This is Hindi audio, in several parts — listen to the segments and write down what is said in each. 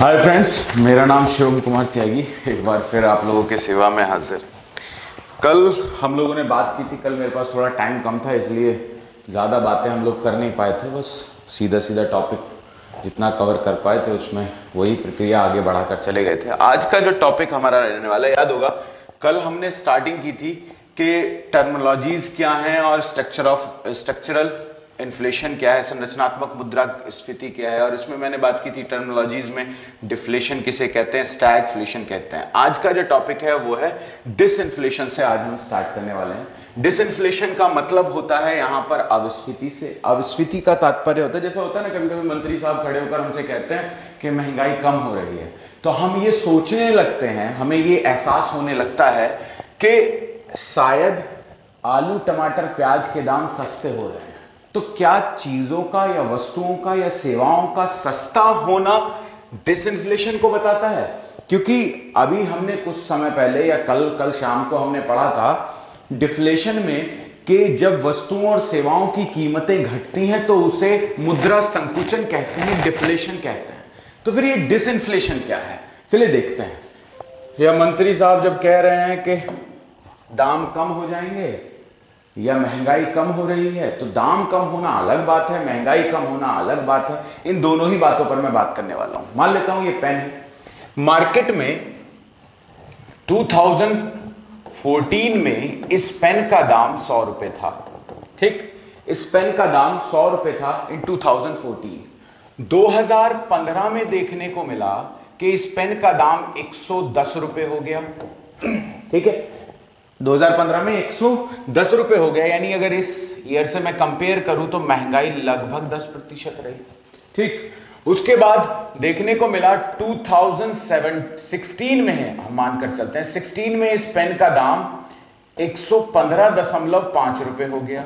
हाय फ्रेंड्स, मेरा नाम शिवम कुमार त्यागी। एक बार फिर आप लोगों के सेवा में हाजिर। कल हम लोगों ने बात की थी। कल मेरे पास थोड़ा टाइम कम था, इसलिए ज़्यादा बातें हम लोग कर नहीं पाए थे। बस सीधा सीधा टॉपिक जितना कवर कर पाए थे उसमें वही प्रक्रिया आगे बढ़ाकर चले गए थे। आज का जो टॉपिक हमारा रहने वाला है, याद होगा कल हमने स्टार्टिंग की थी कि टर्मिनोलॉजीज क्या हैं और स्ट्रक्चरल इन्फ्लेशन क्या है, संरचनात्मक मुद्रास्फीति क्या है। और इसमें मैंने बात की थी टर्मिनोलॉजीज में डिफ्लेशन किसे कहते हैं, स्टैगफ्लेशन कहते हैं। आज का जो टॉपिक है वो है डिसइन्फ्लेशन से आज हम स्टार्ट करने वाले हैं। डिसइन्फ्लेशन का मतलब होता है यहाँ पर अविस्फीति से। अविस्फीति का तात्पर्य होता है, जैसा होता है ना, कभी कभी मंत्री साहब खड़े होकर हमसे कहते हैं कि महंगाई कम हो रही है, तो हम ये सोचने लगते हैं, हमें ये एहसास होने लगता है कि शायद आलू टमाटर प्याज के दाम सस्ते हो रहे हैं। तो क्या चीजों का या वस्तुओं का या सेवाओं का सस्ता होना डिसइन्फ्लेशन को बताता है? क्योंकि अभी हमने कुछ समय पहले या कल शाम को हमने पढ़ा था डिफ्लेशन में कि जब वस्तुओं और सेवाओं की कीमतें घटती हैं तो उसे मुद्रा संकुचन कहते हैं, डिफ्लेशन कहते हैं। तो फिर ये डिसइन्फ्लेशन क्या है, चलिए देखते हैं। या मंत्री साहब जब कह रहे हैं कि दाम कम हो जाएंगे या महंगाई कम हो रही है, तो दाम कम होना अलग बात है, महंगाई कम होना अलग बात है। इन दोनों ही बातों पर मैं बात करने वाला हूं। मान लेता हूं ये पेन है, मार्केट में 2014 में इस पेन का दाम 100 रुपए था। ठीक, इस पेन का दाम 100 रुपए था इन 2014। 2015 में देखने को मिला कि इस पेन का दाम 110 रुपए हो गया। ठीक है, 2015 में 110 रुपए हो गया। यानी अगर इस ईयर से मैं कंपेयर करूं तो महंगाई लगभग 10% रही। ठीक, उसके बाद देखने को मिला 2016 में है, हम मानकर चलते हैं 16 में इस पेन का दाम 115.5 रुपए हो गया।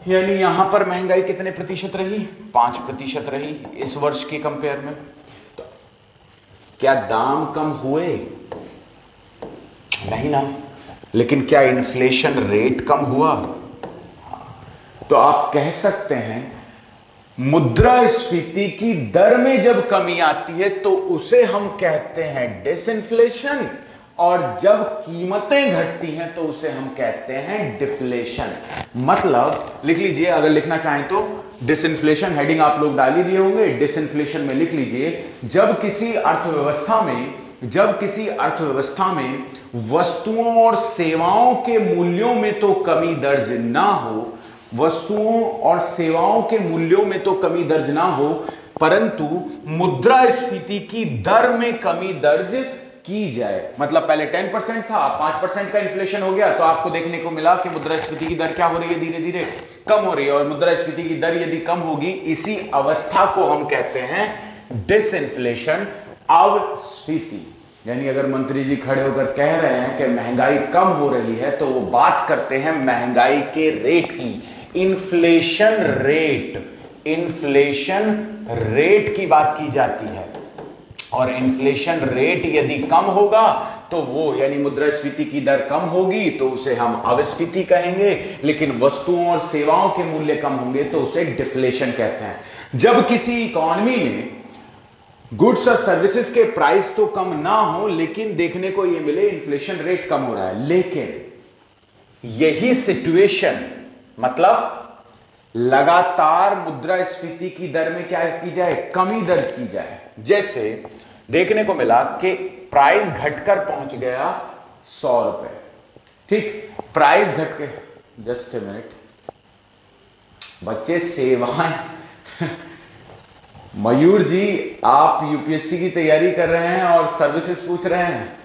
यानी यहां पर महंगाई कितने प्रतिशत रही? 5% रही इस वर्ष की कंपेयर में। तो क्या दाम कम हुए? नहीं ना। लेकिन क्या इन्फ्लेशन रेट कम हुआ? तो आप कह सकते हैं मुद्रास्फीति की दर में जब कमी आती है तो उसे हम कहते हैं डिसइन्फ्लेशन, और जब कीमतें घटती हैं तो उसे हम कहते हैं डिफ्लेशन। मतलब लिख लीजिए, अगर लिखना चाहें तो डिसइन्फ्लेशन हेडिंग आप लोग डाल ही लिए होंगे, डिसइन्फ्लेशन में लिख लीजिए जब किसी अर्थव्यवस्था में वस्तुओं और सेवाओं के मूल्यों में तो कमी दर्ज ना हो, वस्तुओं और सेवाओं के मूल्यों में तो कमी दर्ज ना हो, परंतु मुद्रास्फीति की दर में कमी दर्ज की जाए। मतलब पहले 10% था, 5% का इन्फ्लेशन हो गया, तो आपको देखने को मिला कि मुद्रास्फीति की दर क्या हो रही है, धीरे धीरे कम हो रही है। और मुद्रास्फीति की दर यदि कम होगी, इसी अवस्था को हम कहते हैं डिसइन्फ्लेशन, अविस्फीति। यानी अगर मंत्री जी खड़े होकर कह रहे हैं कि महंगाई कम हो रही है, तो वो बात करते हैं महंगाई के रेट की, इन्फ्लेशन रेट की बात की जाती है। और इन्फ्लेशन रेट यदि कम होगा तो वो, यानी मुद्रास्फीति की दर कम होगी तो उसे हम अविस्फीति कहेंगे, लेकिन वस्तुओं और सेवाओं के मूल्य कम होंगे तो उसे डिफ्लेशन कहते हैं। जब किसी इकोनॉमी में गुड्स और सर्विसेज के प्राइस तो कम ना हो, लेकिन देखने को यह मिले इन्फ्लेशन रेट कम हो रहा है, लेकिन यही सिचुएशन, मतलब लगातार मुद्रास्फीति की दर में क्या की जाए, कमी दर्ज की जाए। जैसे देखने को मिला कि प्राइस घटकर पहुंच गया 100 रुपए। ठीक, प्राइस घट के, जस्ट ए मिनट बच्चे, सेवाएं मयूर जी, आप यूपीएससी की तैयारी कर रहे हैं और सर्विसेज पूछ रहे हैं।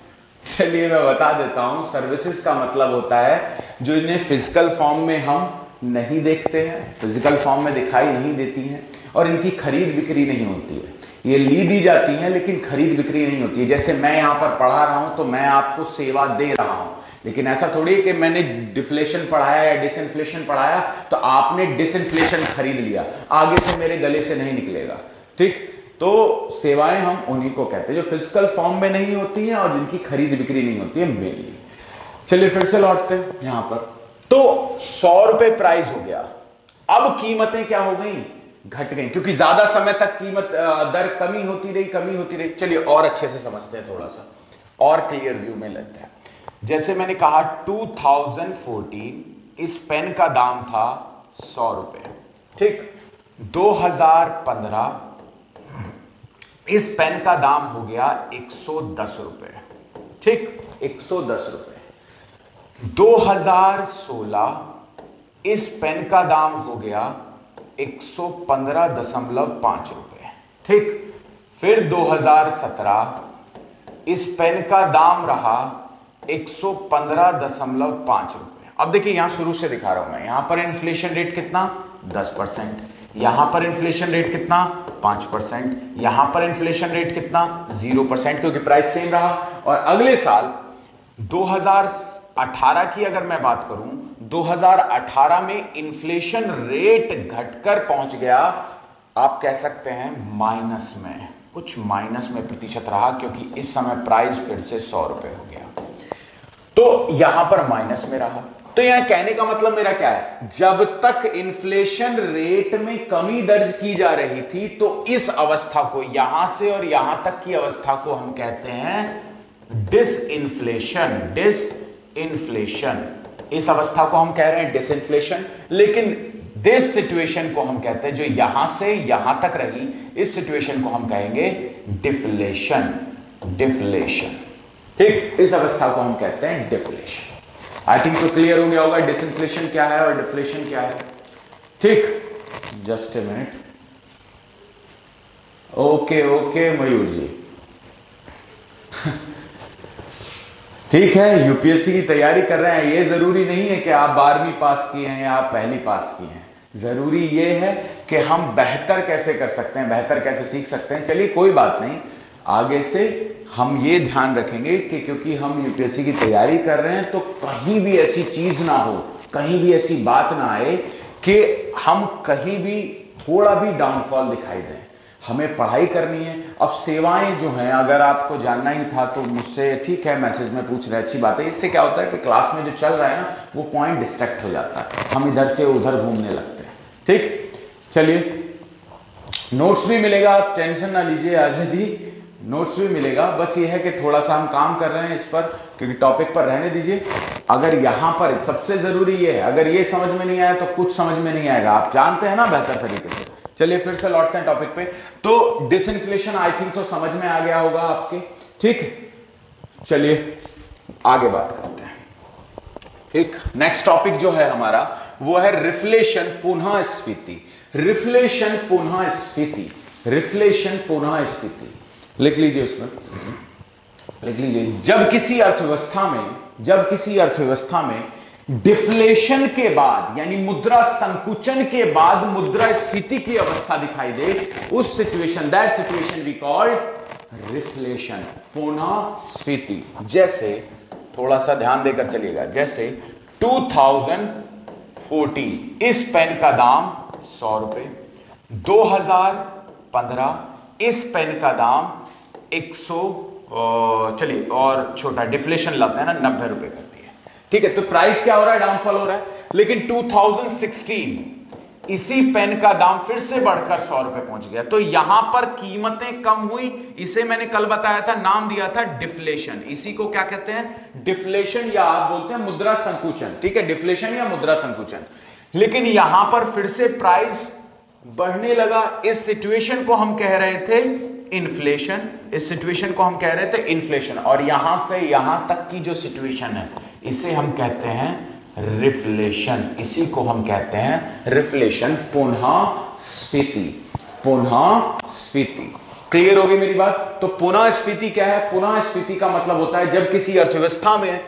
चलिए मैं बता देता हूं, सर्विसेज का मतलब होता है जो इन्हें फिजिकल फॉर्म में हम नहीं देखते हैं, फिजिकल फॉर्म में दिखाई नहीं देती हैं, और इनकी खरीद बिक्री नहीं होती है। ये ली दी जाती हैं लेकिन खरीद बिक्री नहीं होती है। जैसे मैं यहां पर पढ़ा रहा हूं तो मैं आपको सेवा दे रहा हूं, लेकिन ऐसा थोड़ी है कि मैंने डिफ्लेशन पढ़ाया या डिसइन्फ्लेशन पढ़ाया तो आपने डिसइन्फ्लेशन खरीद लिया, आगे से मेरे गले से नहीं निकलेगा। ठीक, तो सेवाएं हम उन्हीं को कहते हैं जो फिजिकल फॉर्म में नहीं होती हैं और जिनकी खरीद बिक्री नहीं होती है मेनली। चलिए फिर से लौटते हैं यहां पर। तो 100 रुपए प्राइस हो गया, अब कीमतें क्या हो गई, घट गई, क्योंकि ज्यादा समय तक कीमत दर कमी होती रही। चलिए और अच्छे से समझते हैं, थोड़ा सा और क्लियर व्यू में लेते हैं। जैसे मैंने कहा 2014 इस पेन का दाम था 100 रुपए, ठीक। 2015 इस पेन का दाम हो गया 110 रुपए, ठीक, 110 रुपए। 2016 इस पेन का दाम हो गया 115.5 रुपए, ठीक। फिर 2017 इस पेन का दाम रहा 115.5 रुपए। अब देखिए यहां शुरू से दिखा रहा हूं मैं, यहां पर इन्फ्लेशन रेट कितना 10%, यहां पर इन्फ्लेशन रेट कितना 5%, यहां पर इन्फ्लेशन रेट कितना 0%, क्योंकि प्राइस सेम रहा। और अगले साल 2018 की अगर मैं बात करूं, 2018 में इन्फ्लेशन रेट घटकर पहुंच गया, आप कह सकते हैं माइनस में, कुछ माइनस में प्रतिशत रहा, क्योंकि इस समय प्राइस फिर से 100 रुपए हो गया, तो यहां पर माइनस में रहा। तो यहां कहने का मतलब मेरा क्या है, जब तक इन्फ्लेशन रेट में कमी दर्ज की जा रही थी, तो इस अवस्था को, यहां से और यहां तक की अवस्था को हम कहते हैं डिसइन्फ्लेशन। इस अवस्था को हम कह रहे हैं डिसइन्फ्लेशन, लेकिन दिस सिचुएशन को हम कहते हैं, जो यहां से यहां तक रही, इस सिचुएशन को हम कहेंगे डिफ्लेशन, ठीक। इस अवस्था को हम कहते हैं डिफ्लेशन। आई थिंक तो क्लियर हो गया होगा डिसइन्फ्लेशन क्या है और डिफ्लेशन क्या है, ठीक। जस्ट ए मिनट, ओके मयूर जी ठीक है, यूपीएससी की तैयारी कर रहे हैं। ये जरूरी नहीं है कि आप 12वीं पास किए हैं या आप पहली पास किए हैं, जरूरी ये है कि हम बेहतर कैसे कर सकते हैं, बेहतर कैसे सीख सकते हैं। चलिए कोई बात नहीं, आगे से हम ये ध्यान रखेंगे कि क्योंकि हम यूपीएससी की तैयारी कर रहे हैं, तो कहीं भी ऐसी चीज ना हो, कहीं भी ऐसी बात ना आए कि हम कहीं भी थोड़ा भी डाउनफॉल दिखाई दें। हमें पढ़ाई करनी है। अब सेवाएं जो हैं, अगर आपको जानना ही था तो मुझसे, ठीक है, मैसेज में पूछ रहे हैं, अच्छी बात है। इससे क्या होता है कि क्लास में जो चल रहा है ना, वो पॉइंट डिस्ट्रैक्ट हो जाता है, हम इधर से उधर घूमने लगते हैं, ठीक। चलिए नोट्स भी मिलेगा, आप टेंशन ना लीजिए आजा जी, नोट्स भी मिलेगा। बस ये है कि थोड़ा सा हम काम कर रहे हैं इस पर, क्योंकि टॉपिक पर रहने दीजिए। अगर यहां पर सबसे जरूरी ये है, अगर ये समझ में नहीं आया तो कुछ समझ में नहीं आएगा, आप जानते हैं ना बेहतर तरीके से। चलिए फिर से लौटते हैं टॉपिक पे। तो डिसइन्फ्लेशन आई थिंक सो समझ में आ गया होगा आपके, ठीक। चलिए आगे बात करते हैं। एक नेक्स्ट टॉपिक जो है हमारा, वो है रिफ्लेशन पुनः स्फीति। रिफ्लेशन पुनः स्फीति, रिफ्लेशन पुनः स्फीति, लिख लीजिए उसमें, लिख लीजिए। जब किसी अर्थव्यवस्था में डिफ्लेशन के बाद, यानी मुद्रा संकुचन के बाद मुद्रा स्फीति की अवस्था दिखाई दे, उस situation, that situation we called reflation, पुनः स्फीति। जैसे थोड़ा सा ध्यान देकर चलिएगा, जैसे 2014 इस पेन का दाम 100 रुपए, 2015 इस पेन का दाम 100, चलिए और छोटा डिफ्लेशन लाते हैं ना, 90 रुपए करती है, ठीक है। तो प्राइस क्या हो रहा है, डाउनफॉल हो रहा है। लेकिन 2016 इसी पेन का दाम फिर से बढ़कर 100 रुपए पहुंच गया, तो यहां पर कीमतें कम हुई। इसे मैंने कल बताया था, नाम दिया था डिफ्लेशन। इसी को क्या कहते हैं, डिफ्लेशन, या आप बोलते हैं मुद्रा संकुचन, ठीक है, डिफ्लेशन या मुद्रा संकुचन। लेकिन यहां पर फिर से प्राइस बढ़ने लगा, इस सिचुएशन को हम कह रहे थे इन्फ्लेशन, इस सिचुएशन को हम कह रहे थे इन्फ्लेशन। और यहां से यहां तक की जो सिचुएशन है, इसे हम कहते हैं रिफ्लेशन, इसी को हम कहते हैं रिफ्लेशन, पुनः स्फीति, पुनः स्फीति। क्लियर हो गई मेरी बात। तो पुनः स्फीति क्या है, पुनः स्फीति का मतलब होता है जब किसी अर्थव्यवस्था में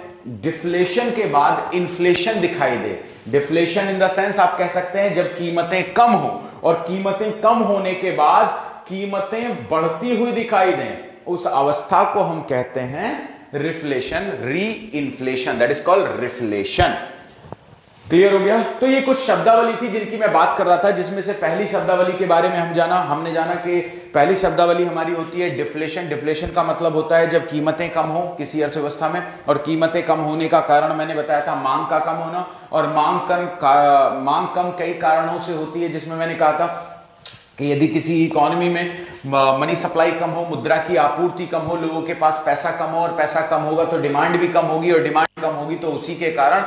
डिफ्लेशन के बाद इन्फ्लेशन दिखाई दे। डिफ्लेशन इन द सेंस आप कह सकते हैं जब कीमतें कम हो, और कीमतें कम होने के बाद कीमतें बढ़ती हुई दिखाई दें, उस अवस्था को हम कहते हैं रिफ्लेशन, री inflation, that is called reflation. Clear हो गया। तो ये कुछ शब्दावली थी जिनकी मैं बात कर रहा था, जिसमें से पहली शब्दावली के बारे में हमने जाना कि पहली शब्दावली हमारी होती है डिफ्लेशन। डिफ्लेशन का मतलब होता है जब कीमतें कम हो किसी अर्थव्यवस्था में, और कीमतें कम होने का कारण मैंने बताया था मांग का कम होना, और मांग कम कई कारणों से होती है, जिसमें मैंने कहा था कि यदि किसी इकोनॉमी में मनी सप्लाई कम हो, मुद्रा की आपूर्ति कम हो, लोगों के पास पैसा कम हो, और पैसा कम होगा तो डिमांड भी कम होगी, और डिमांड कम होगी तो उसी के कारण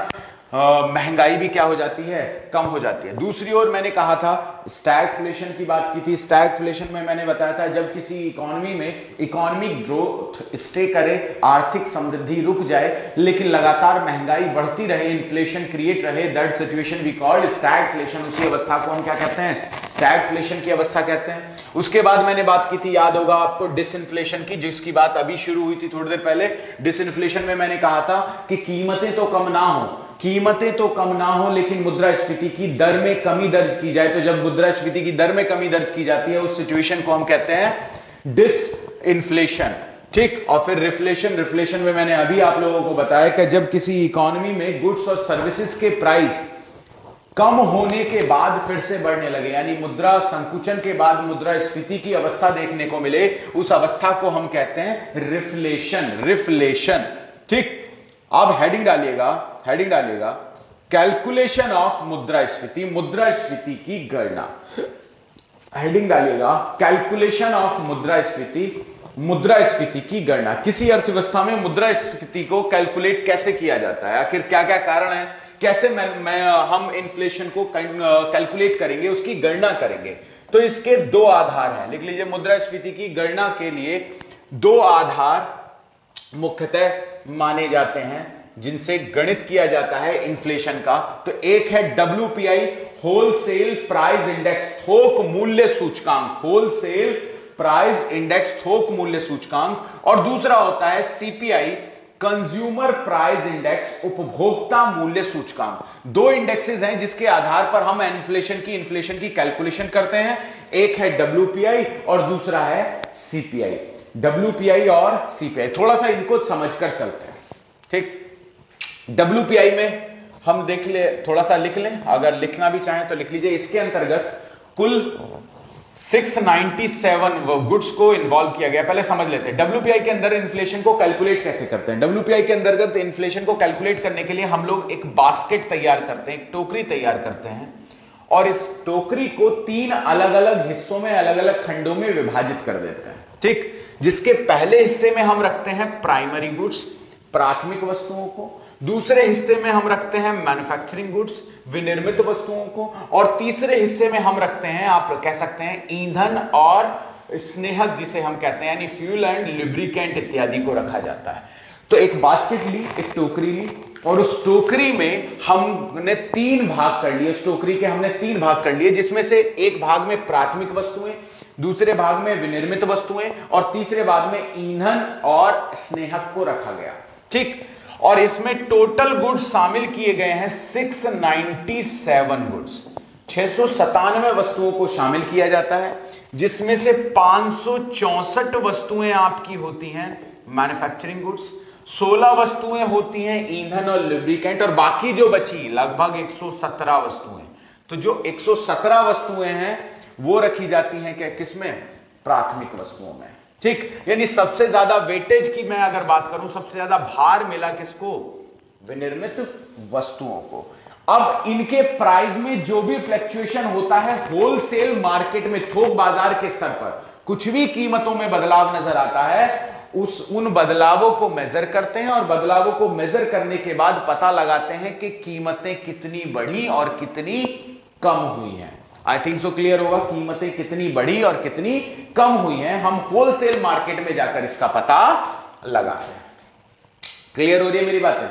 महंगाई भी क्या हो जाती है, कम हो जाती है। दूसरी ओर मैंने कहा था स्टैगफ्लेशन की बात की थी। स्टैगफ्लेशन में मैंने बताया था जब किसी इकोनॉमी में इकोनॉमिक ग्रोथ स्टे करे, आर्थिक समृद्धि रुक जाए, लेकिन लगातार महंगाई बढ़ती रहे, इन्फ्लेशन क्रिएट रहे, that situation we called stagflation. उसी अवस्था को हम क्या कहते हैं, स्टैगफ्लेशन की अवस्था कहते हैं। उसके बाद मैंने बात की थी, याद होगा आपको, डिसइंफ्लेशन की, जिसकी बात अभी शुरू हुई थी थोड़ी देर पहले। डिसइंफ्लेशन में मैंने कहा था कि कीमतें तो कम ना हो, कीमतें तो कम ना हो, लेकिन मुद्रास्फीति की दर में कमी दर्ज की जाए। तो जब मुद्रास्फीति की दर में कमी दर्ज की जाती है, उस सिचुएशन को हम कहते हैं डिसइंफ्लेशन। ठीक, और फिर रिफ्लेशन। रिफ्लेशन में मैंने अभी आप लोगों को बताया कि जब किसी इकोनॉमी में गुड्स और सर्विसेज के प्राइस कम होने के बाद फिर से बढ़ने लगे, यानी मुद्रा संकुचन के बाद मुद्रास्फीति की अवस्था देखने को मिले, उस अवस्था को हम कहते हैं रिफ्लेशन। रिफ्लेशन, ठीक। अब हेडिंग डालिएगा, हेडिंग डालिएगा, कैलकुलेशन ऑफ मुद्रास्फीति, मुद्रास्फीति की गणना। हेडिंग डालिएगा, कैलकुलेशन ऑफ मुद्रास्फीति, मुद्रास्फीति की गणना। किसी अर्थव्यवस्था में मुद्रास्फीति को कैलकुलेट कैसे किया जाता है, आखिर क्या क्या कारण है, कैसे हम इन्फ्लेशन को कैलकुलेट करेंगे, उसकी गणना करेंगे। तो इसके दो आधार हैं, लिख लीजिए। मुद्रास्फीति की गणना के लिए दो आधार मुख्यतः माने जाते हैं जिनसे गणित किया जाता है इन्फ्लेशन का। तो एक है WPI, होलसेल प्राइस इंडेक्स, थोक मूल्य सूचकांक, होलसेल प्राइस इंडेक्स, थोक मूल्य सूचकांक, और दूसरा होता है CPI, कंज्यूमर प्राइस इंडेक्स, उपभोक्ता मूल्य सूचकांक। दो इंडेक्सेस हैं जिसके आधार पर हम इन्फ्लेशन की कैलकुलेशन करते हैं। एक है WPI और दूसरा है CPI। WPI और CPI, थोड़ा सा इनको समझकर चलते हैं, ठीक। WPI में हम देख ले, थोड़ा सा लिख लें, अगर लिखना भी चाहें तो लिख लीजिए। इसके अंतर्गत कुल 697 गुड्स को इन्वॉल्व किया गया। पहले समझ लेते हैं WPI के अंदर इन्फ्लेशन को कैलकुलेट कैसे करते हैं। WPI के अंतर्गत इन्फ्लेशन को कैलकुलेट करने के लिए हम लोग एक बास्केट तैयार करते हैं, एक टोकरी तैयार करते हैं, और इस टोकरी को 3 अलग अलग हिस्सों में, अलग अलग खंडों में विभाजित कर देते हैं, ठीक। जिसके पहले हिस्से में हम रखते हैं प्राइमरी गुड्स, प्राथमिक वस्तुओं को, दूसरे हिस्से में हम रखते हैं मैन्युफैक्चरिंग गुड्स, विनिर्मित वस्तुओं को, और तीसरे हिस्से में हम रखते हैं, आप कह सकते हैं, ईंधन और स्नेहक, जिसे हम कहते हैं, यानी फ्यूल एंड लुब्रिकेंट इत्यादि को रखा जाता है। तो एक बास्केट ली, एक टोकरी ली, और उस टोकरी में हमने 3 भाग कर लिए। उस टोकरी के हमने 3 भाग कर लिए, जिसमें से एक भाग में प्राथमिक वस्तुएं, दूसरे भाग में विनिर्मित वस्तुएं, और तीसरे भाग में ईंधन और स्नेहक को रखा गया, ठीक। और इसमें टोटल गुड्स शामिल किए गए हैं 697 गुड्स, 697 वस्तुओं को शामिल किया जाता है, जिसमें से 564 वस्तुएं आपकी होती हैं मैन्युफैक्चरिंग गुड्स, 16 वस्तुएं होती हैं ईंधन और लुब्रिकेंट, और बाकी जो बची लगभग 117 वस्तुएं। तो जो 117 वस्तुएं हैं वो रखी जाती हैं क्या, किसमें, प्राथमिक वस्तुओं में, ठीक। यानी सबसे ज्यादा वेटेज की मैं अगर बात करूं, सबसे ज्यादा भार मिला किसको, विनिर्मित वस्तुओं को। अब इनके प्राइस में जो भी फ्लक्चुएशन होता है होलसेल मार्केट में, थोक बाजार के स्तर पर कुछ भी कीमतों में बदलाव नजर आता है, उन बदलावों को मेजर करते हैं, और बदलावों को मेजर करने के बाद पता लगाते हैं कि कीमतें कितनी बढ़ी और कितनी कम हुई हैं। आई थिंक सो क्लियर होगा, कीमतें कितनी बढ़ी और कितनी कम हुई हैं, हम होलसेल मार्केट में जाकर इसका पता लगाते हैं। क्लियर हो रही है मेरी बातें?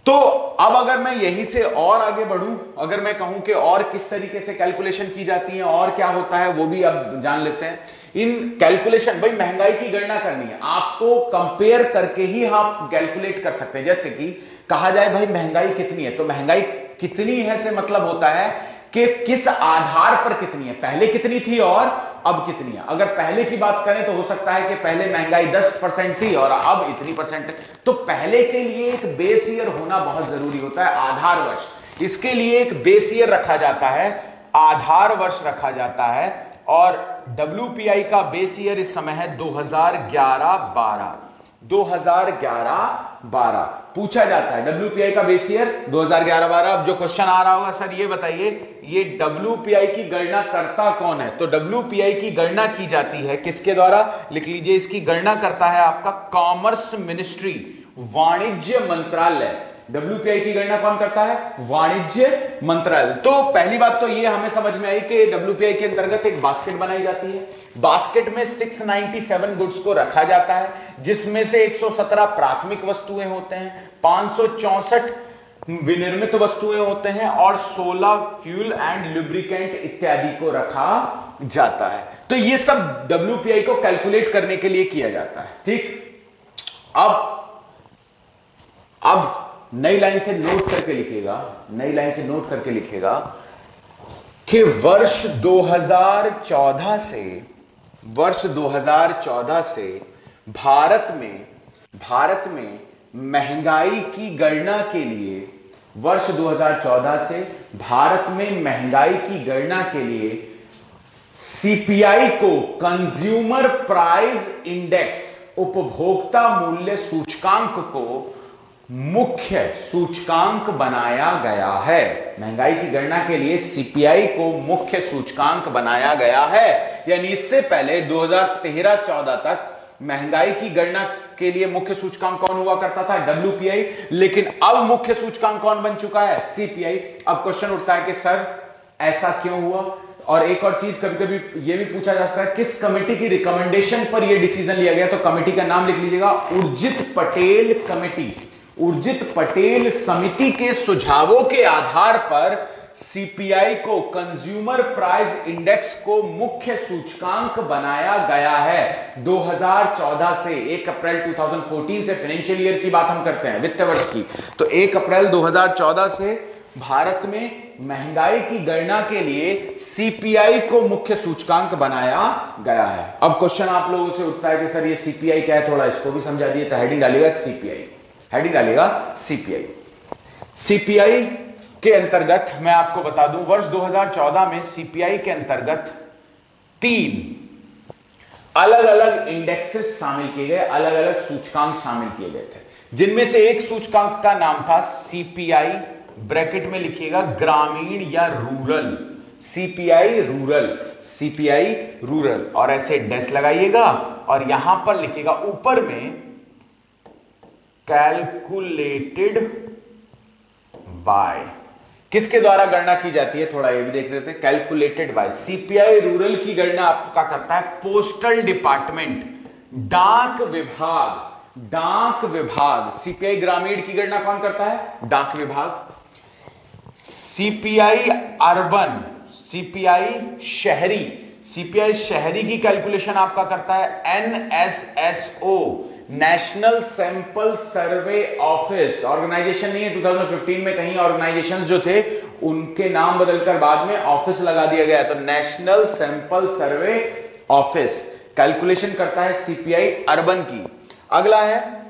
तो अब अगर मैं यहीं से और आगे बढ़ूं, अगर मैं कहूं कि और किस तरीके से कैलकुलेशन की जाती है और क्या होता है, वो भी अब जान लेते हैं। इन कैलकुलेशन, भाई महंगाई की गणना करनी है, आपको कंपेयर करके ही आप कैलकुलेट कर सकते हैं। जैसे कि कहा जाए भाई महंगाई कितनी है, तो महंगाई कितनी है से मतलब होता है कि किस आधार पर कितनी है, पहले कितनी थी और अब कितनी है। अगर पहले की बात करें तो हो सकता है कि पहले महंगाई 10% थी और अब इतनी परसेंट। तो पहले के लिए एक बेस ईयर होना बहुत जरूरी होता है, आधार वर्ष। इसके लिए एक बेस ईयर रखा जाता है, आधार वर्ष रखा जाता है, और WPI का बेस ईयर इस समय है 2011-12। 2011-12 पूछा जाता है। WPI का बेस ईयर 2011-12। अब जो क्वेश्चन आ रहा होगा, सर ये बताइए ये WPI की गणना करता कौन है? तो WPI की गणना की जाती है किसके द्वारा? लिख लीजिए, इसकी गणना करता है आपका कॉमर्स मिनिस्ट्री, वाणिज्य मंत्रालय। WPI की गणना कौन करता है? वाणिज्य मंत्रालय। तो पहली बात तो ये हमें समझ में आई कि WPI के अंतर्गत एक बास्केट बनाई जाती है। बास्केट में 697 गुड्स को रखा जाता है, जिसमें से 117 प्राथमिक वस्तुएं होते हैं, 564 विनिर्मित वस्तुएं होते हैं और 16 फ्यूल एंड लुब्रिकेंट इत्यादि को रखा जाता है। तो ये सब WPI को कैलकुलेट करने के लिए किया जाता है। ठीक, अब नई लाइन से नोट करके लिखिएगा, नई लाइन से नोट करके लिखिएगा कि वर्ष 2014 से भारत में महंगाई की गणना के लिए, वर्ष 2014 से भारत में महंगाई की गणना के लिए CPI को, कंज्यूमर प्राइस इंडेक्स, उपभोक्ता मूल्य सूचकांक को मुख्य सूचकांक बनाया गया है। महंगाई की गणना के लिए CPI को मुख्य सूचकांक बनाया गया है। यानी इससे पहले 2013-14 तक महंगाई की गणना के लिए मुख्य सूचकांक कौन हुआ करता था? WPI। लेकिन अब मुख्य सूचकांक कौन बन चुका है? CPI। अब क्वेश्चन उठता है कि सर ऐसा क्यों हुआ? और एक और चीज कभी कभी यह भी पूछा जा सकता है, किस कमेटी की रिकमेंडेशन पर यह डिसीजन लिया गया? तो कमेटी का नाम लिख लीजिएगा, उर्जित पटेल कमेटी। उर्जित पटेल समिति के सुझावों के आधार पर CPI को, कंज्यूमर प्राइस इंडेक्स को मुख्य सूचकांक बनाया गया है 2014 से। 1 अप्रैल 2014 से, फाइनेंशियल ईयर की बात हम करते हैं, वित्त वर्ष की। तो 1 अप्रैल 2014 से भारत में महंगाई की गणना के लिए CPI को मुख्य सूचकांक बनाया गया है। अब क्वेश्चन आप लोगों से उठता है कि सर ये CPI क्या है, थोड़ा इसको भी समझा दिए। तो हेडिंग डालेगा CPI, हेडिंग डालेगा CPI। CPI के अंतर्गत मैं आपको बता दूं, वर्ष 2014 में CPI के अंतर्गत 3 अलग अलग इंडेक्सेस शामिल किए गए, अलग अलग सूचकांक शामिल किए गए थे, जिनमें से एक सूचकांक का नाम था CPI, ब्रैकेट में लिखिएगा ग्रामीण या rural, CPI rural, CPI rural, और ऐसे डैश लगाइएगा और यहां पर लिखिएगा ऊपर में कैलकुलेटेड बाय। किसके द्वारा गणना की जाती है, थोड़ा ये भी देख लेते हैं। कैलकुलेटेड बाय, CPI रूरल की गणना आपका करता है पोस्टल डिपार्टमेंट, डाक विभाग, डाक विभाग। CPI ग्रामीण की गणना कौन करता है? डाक विभाग। CPI अर्बन, CPI शहरी, CPI शहरी की कैलकुलेशन आपका करता है NSSO, national sample survey office. Organisation नहीं है, 2015 में कहीं ऑर्गेनाइजेशंस जो थे उनके नाम बदलकर बाद में ऑफिस लगा दिया गया। तो national sample survey office calculation करता है CPI अर्बन की। अगला है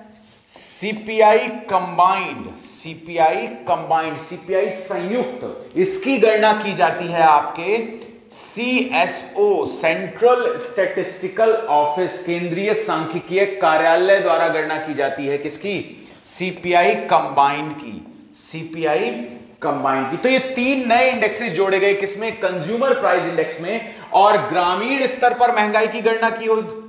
CPI combined, CPI combined, CPI संयुक्त, इसकी गणना की जाती है आपके CSO, सेंट्रल स्टैटिस्टिकल ऑफिस, केंद्रीय सांख्यिकीय कार्यालय द्वारा गणना की जाती है। किसकी? CPI कंबाइंड की, CPI कंबाइंड की। तो ये 3 नए इंडेक्सेस जोड़े गए, किसमें? कंज्यूमर प्राइस इंडेक्स में। और ग्रामीण स्तर पर महंगाई की गणना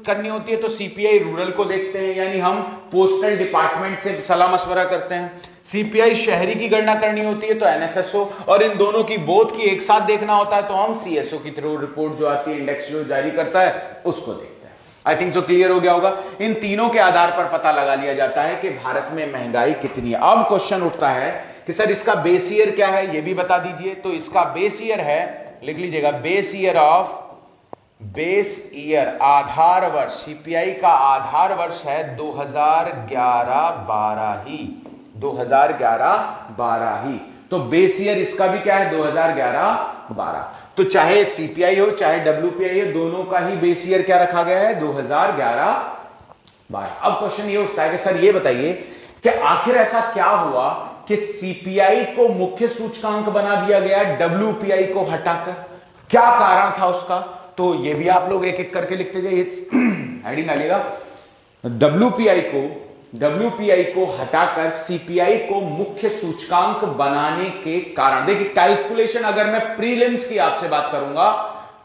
करनी होती है तो CPI रूरल को देखते हैं, यानी हम पोस्टल डिपार्टमेंट से सलाह मशवरा करते हैं। CPI शहरी की गणना करनी होती है तो NSSO, और इन दोनों की बोध की एक साथ देखना होता है तो हम CSO की थ्रू रिपोर्ट जो आती है, इंडेक्स जो जारी करता है, उसको देखते हैं। आई थिंक सो क्लियर हो गया होगा। इन तीनों के आधार पर पता लगा लिया जाता है कि भारत में महंगाई कितनी है। अब क्वेश्चन उठता है कि सर इसका बेस ईयर क्या है, ये भी बता दीजिए। तो इसका बेस ईयर है, लिख लीजिएगा, base year of, base year आधार वर्ष, CPI का आधार वर्ष है 2011-12 ही, 2011-12 ही। तो बेस ईयर इसका भी क्या है? 2011-12। तो चाहे CPI हो चाहे WPI हो, दोनों का ही बेस ईयर क्या रखा गया है? 2011-12। अब क्वेश्चन ये उठता है कि सर ये बताइए कि आखिर ऐसा क्या हुआ कि CPI को मुख्य सूचकांक बना दिया गया WPI को हटाकर? क्या कारण था उसका? तो ये भी आप लोग एक एक करके लिखते जाइए, हेडिंग डालिएगा डब्ल्यूपीआई को हटाकर सीपीआई को मुख्य सूचकांक बनाने के कारण, देखिए कैलकुलेशन अगर मैं प्रीलिम्स की आपसे बात करूंगा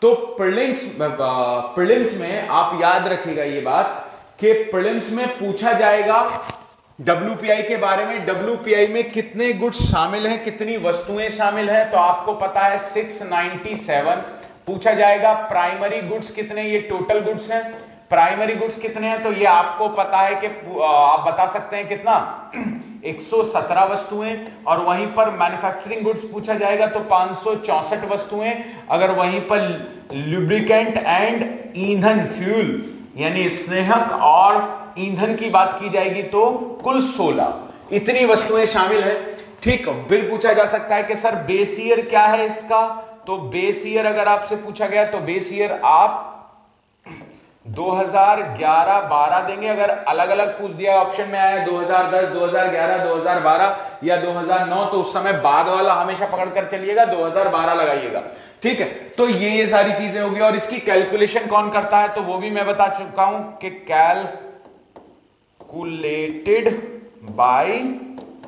तो प्रीलिम्स में आप याद रखिएगा ये बात कि प्रीलिम्स में पूछा जाएगा डब्ल्यूपीआई के बारे में, डब्ल्यूपीआई में कितने गुड्स शामिल हैं, कितनी वस्तुएं शामिल हैं, तो आपको पता है 697 पूछा जाएगा। प्राइमरी गुड्स कितने, ये टोटल गुड्स हैं, प्राइमरी गुड्स कितने हैं तो ये आपको पता है कि आप बता सकते हैं कितना 117 वस्तुएं, और वहीं पर मैन्युफैक्चरिंग गुड्स पूछा जाएगा तो 564 वस्तुएं। अगर वहीं पर लुब्रिकेंट एंड ईंधन फ्यूल यानी स्नेहक और ईंधन की बात की जाएगी तो कुल 16 इतनी वस्तुएं शामिल है। ठीक, बिल पूछा जा सकता है कि सर बेस ईयर क्या है इसका, तो बेस ईयर अगर आपसे पूछा गया तो बेस ईयर आप 2011-12 देंगे। अगर अलग अलग पूछ दिया ऑप्शन में आया 2010, 2011, 2012 या 2009 तो उस समय बाद वाला हमेशा पकड़कर चलिएगा, 2012 लगाइएगा। ठीक है, तो ये सारी चीजें होगी। और इसकी कैलकुलेशन कौन करता है तो वो भी मैं बता चुका हूं कि कैलकुलेटेड बाय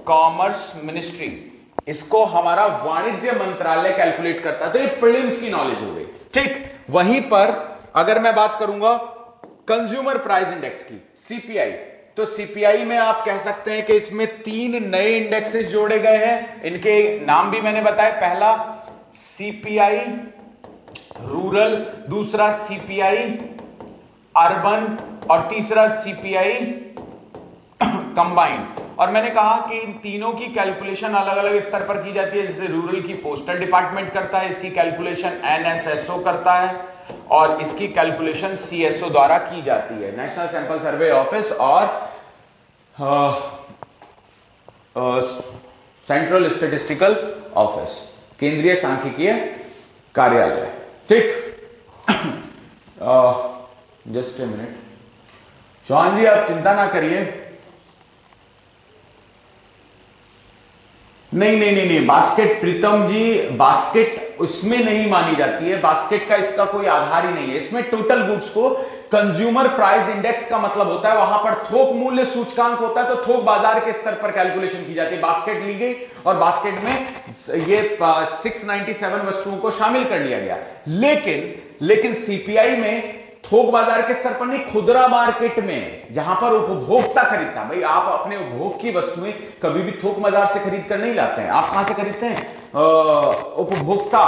कॉमर्स मिनिस्ट्री, इसको हमारा वाणिज्य मंत्रालय कैलकुलेट करता है। तो ये प्रीलिम्स की नॉलेज हो गई। ठीक, वहीं पर अगर मैं बात करूंगा कंज्यूमर प्राइस इंडेक्स की, सीपीआई, तो सीपीआई में आप कह सकते हैं कि इसमें 3 नए इंडेक्सेस जोड़े गए हैं। इनके नाम भी मैंने बताया, पहला सीपीआई रूरल, दूसरा सीपीआई अर्बन और तीसरा सीपीआई कंबाइन। और मैंने कहा कि इन तीनों की कैलकुलेशन अलग अलग स्तर पर की जाती है। जैसे रूरल की पोस्टल डिपार्टमेंट करता है, इसकी कैलकुलेशन एनएसएसओ करता है, और इसकी कैलकुलेशन सीएसओ द्वारा की जाती है, नेशनल सैंपल सर्वे ऑफिस और सेंट्रल स्टैटिस्टिकल ऑफिस, केंद्रीय सांख्यिकीय कार्यालय। ठीक, जस्ट ए मिनट चौहान जी, आप चिंता ना करिए। नहीं, बास्केट प्रीतम जी, बास्केट उसमें नहीं मानी जाती है, बास्केट का इसका कोई आधार ही नहीं है। इसमें टोटल गुड्स को कंज्यूमर प्राइस इंडेक्स का मतलब होता है, वहां पर थोक मूल्य सूचकांक होता है, तो थोक बाजार के स्तर पर कैलकुलेशन की जाती है। बास्केट ली गई और बास्केट में ये 697 वस्तुओं को शामिल कर लिया गया। लेकिन सीपीआई में थोक बाजार के स्तर पर नहीं, खुदरा मार्केट में जहां पर उपभोक्ता खरीदता है। भाई आप अपने उपभोग की वस्तुएं कभी भी थोक बाजार से खरीद कर नहीं लाते हैं। आप कहां से खरीदते हैं? उपभोक्ता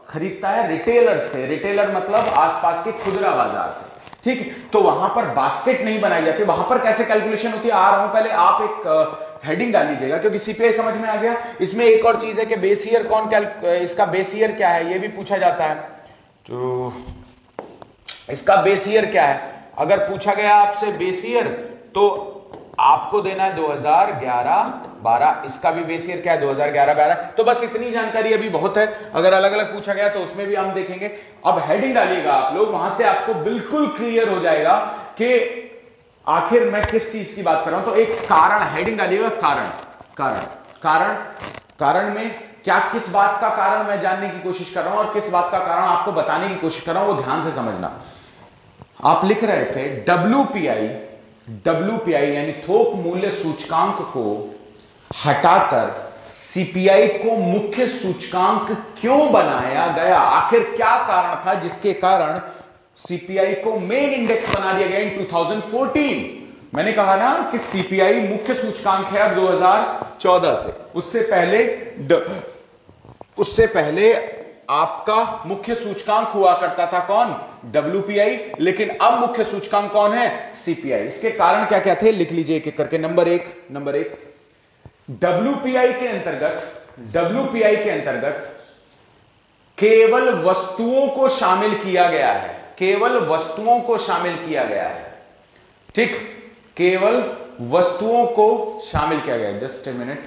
खरीदता है रिटेलर से, रिटेलर मतलब आसपास के खुदरा बाजार से। ठीक, तो वहां पर बास्केट नहीं बनाई जाती। वहां पर कैसे कैलकुलेशन होती है, आ रहा हूं, पहले आप एक हेडिंग डाल लीजिएगा क्योंकि सीपीआई समझ में आ गया। इसमें एक और चीज है कि बेस ईयर इसका बेस ईयर क्या है, यह भी पूछा जाता है। तो इसका बेस ईयर क्या है, अगर पूछा गया आपसे बेस ईयर तो आपको देना है 2011-12। इसका भी बेस ईयर क्या है, 2011-12। तो बस इतनी जानकारी अभी बहुत है। अगर अलग अलग पूछा गया तो उसमें भी हम देखेंगे। अब हेडिंग डालिएगा आप लोग, वहां से आपको बिल्कुल क्लियर हो जाएगा कि आखिर मैं किस चीज की बात कर रहा हूं। तो एक कारण, हेडिंग डालिएगा कारण में क्या, किस बात का कारण मैं जानने की कोशिश कर रहा हूं और किस बात का कारण आपको बताने की कोशिश कर रहा हूं, वो ध्यान से समझना। आप लिख रहे थे डब्ल्यूपीआई यानी थोक मूल्य सूचकांक को हटाकर सीपीआई को मुख्य सूचकांक क्यों बनाया गया, आखिर क्या कारण था जिसके कारण सीपीआई को मेन इंडेक्स बना दिया गया इन 2014। मैंने कहा ना कि सीपीआई मुख्य सूचकांक है अब 2014 से। उससे पहले आपका मुख्य सूचकांक हुआ करता था कौन, डब्ल्यूपीआई, लेकिन अब मुख्य सूचकांक कौन है, सीपीआई। इसके कारण क्या क्या थे, लिख लीजिए एक एक करके। नंबर एक, डब्ल्यूपीआई के अंतर्गत केवल वस्तुओं को शामिल किया गया है, केवल वस्तुओं को शामिल किया गया है। ठीक, केवल वस्तुओं को शामिल किया गया है। जस्ट ए मिनट,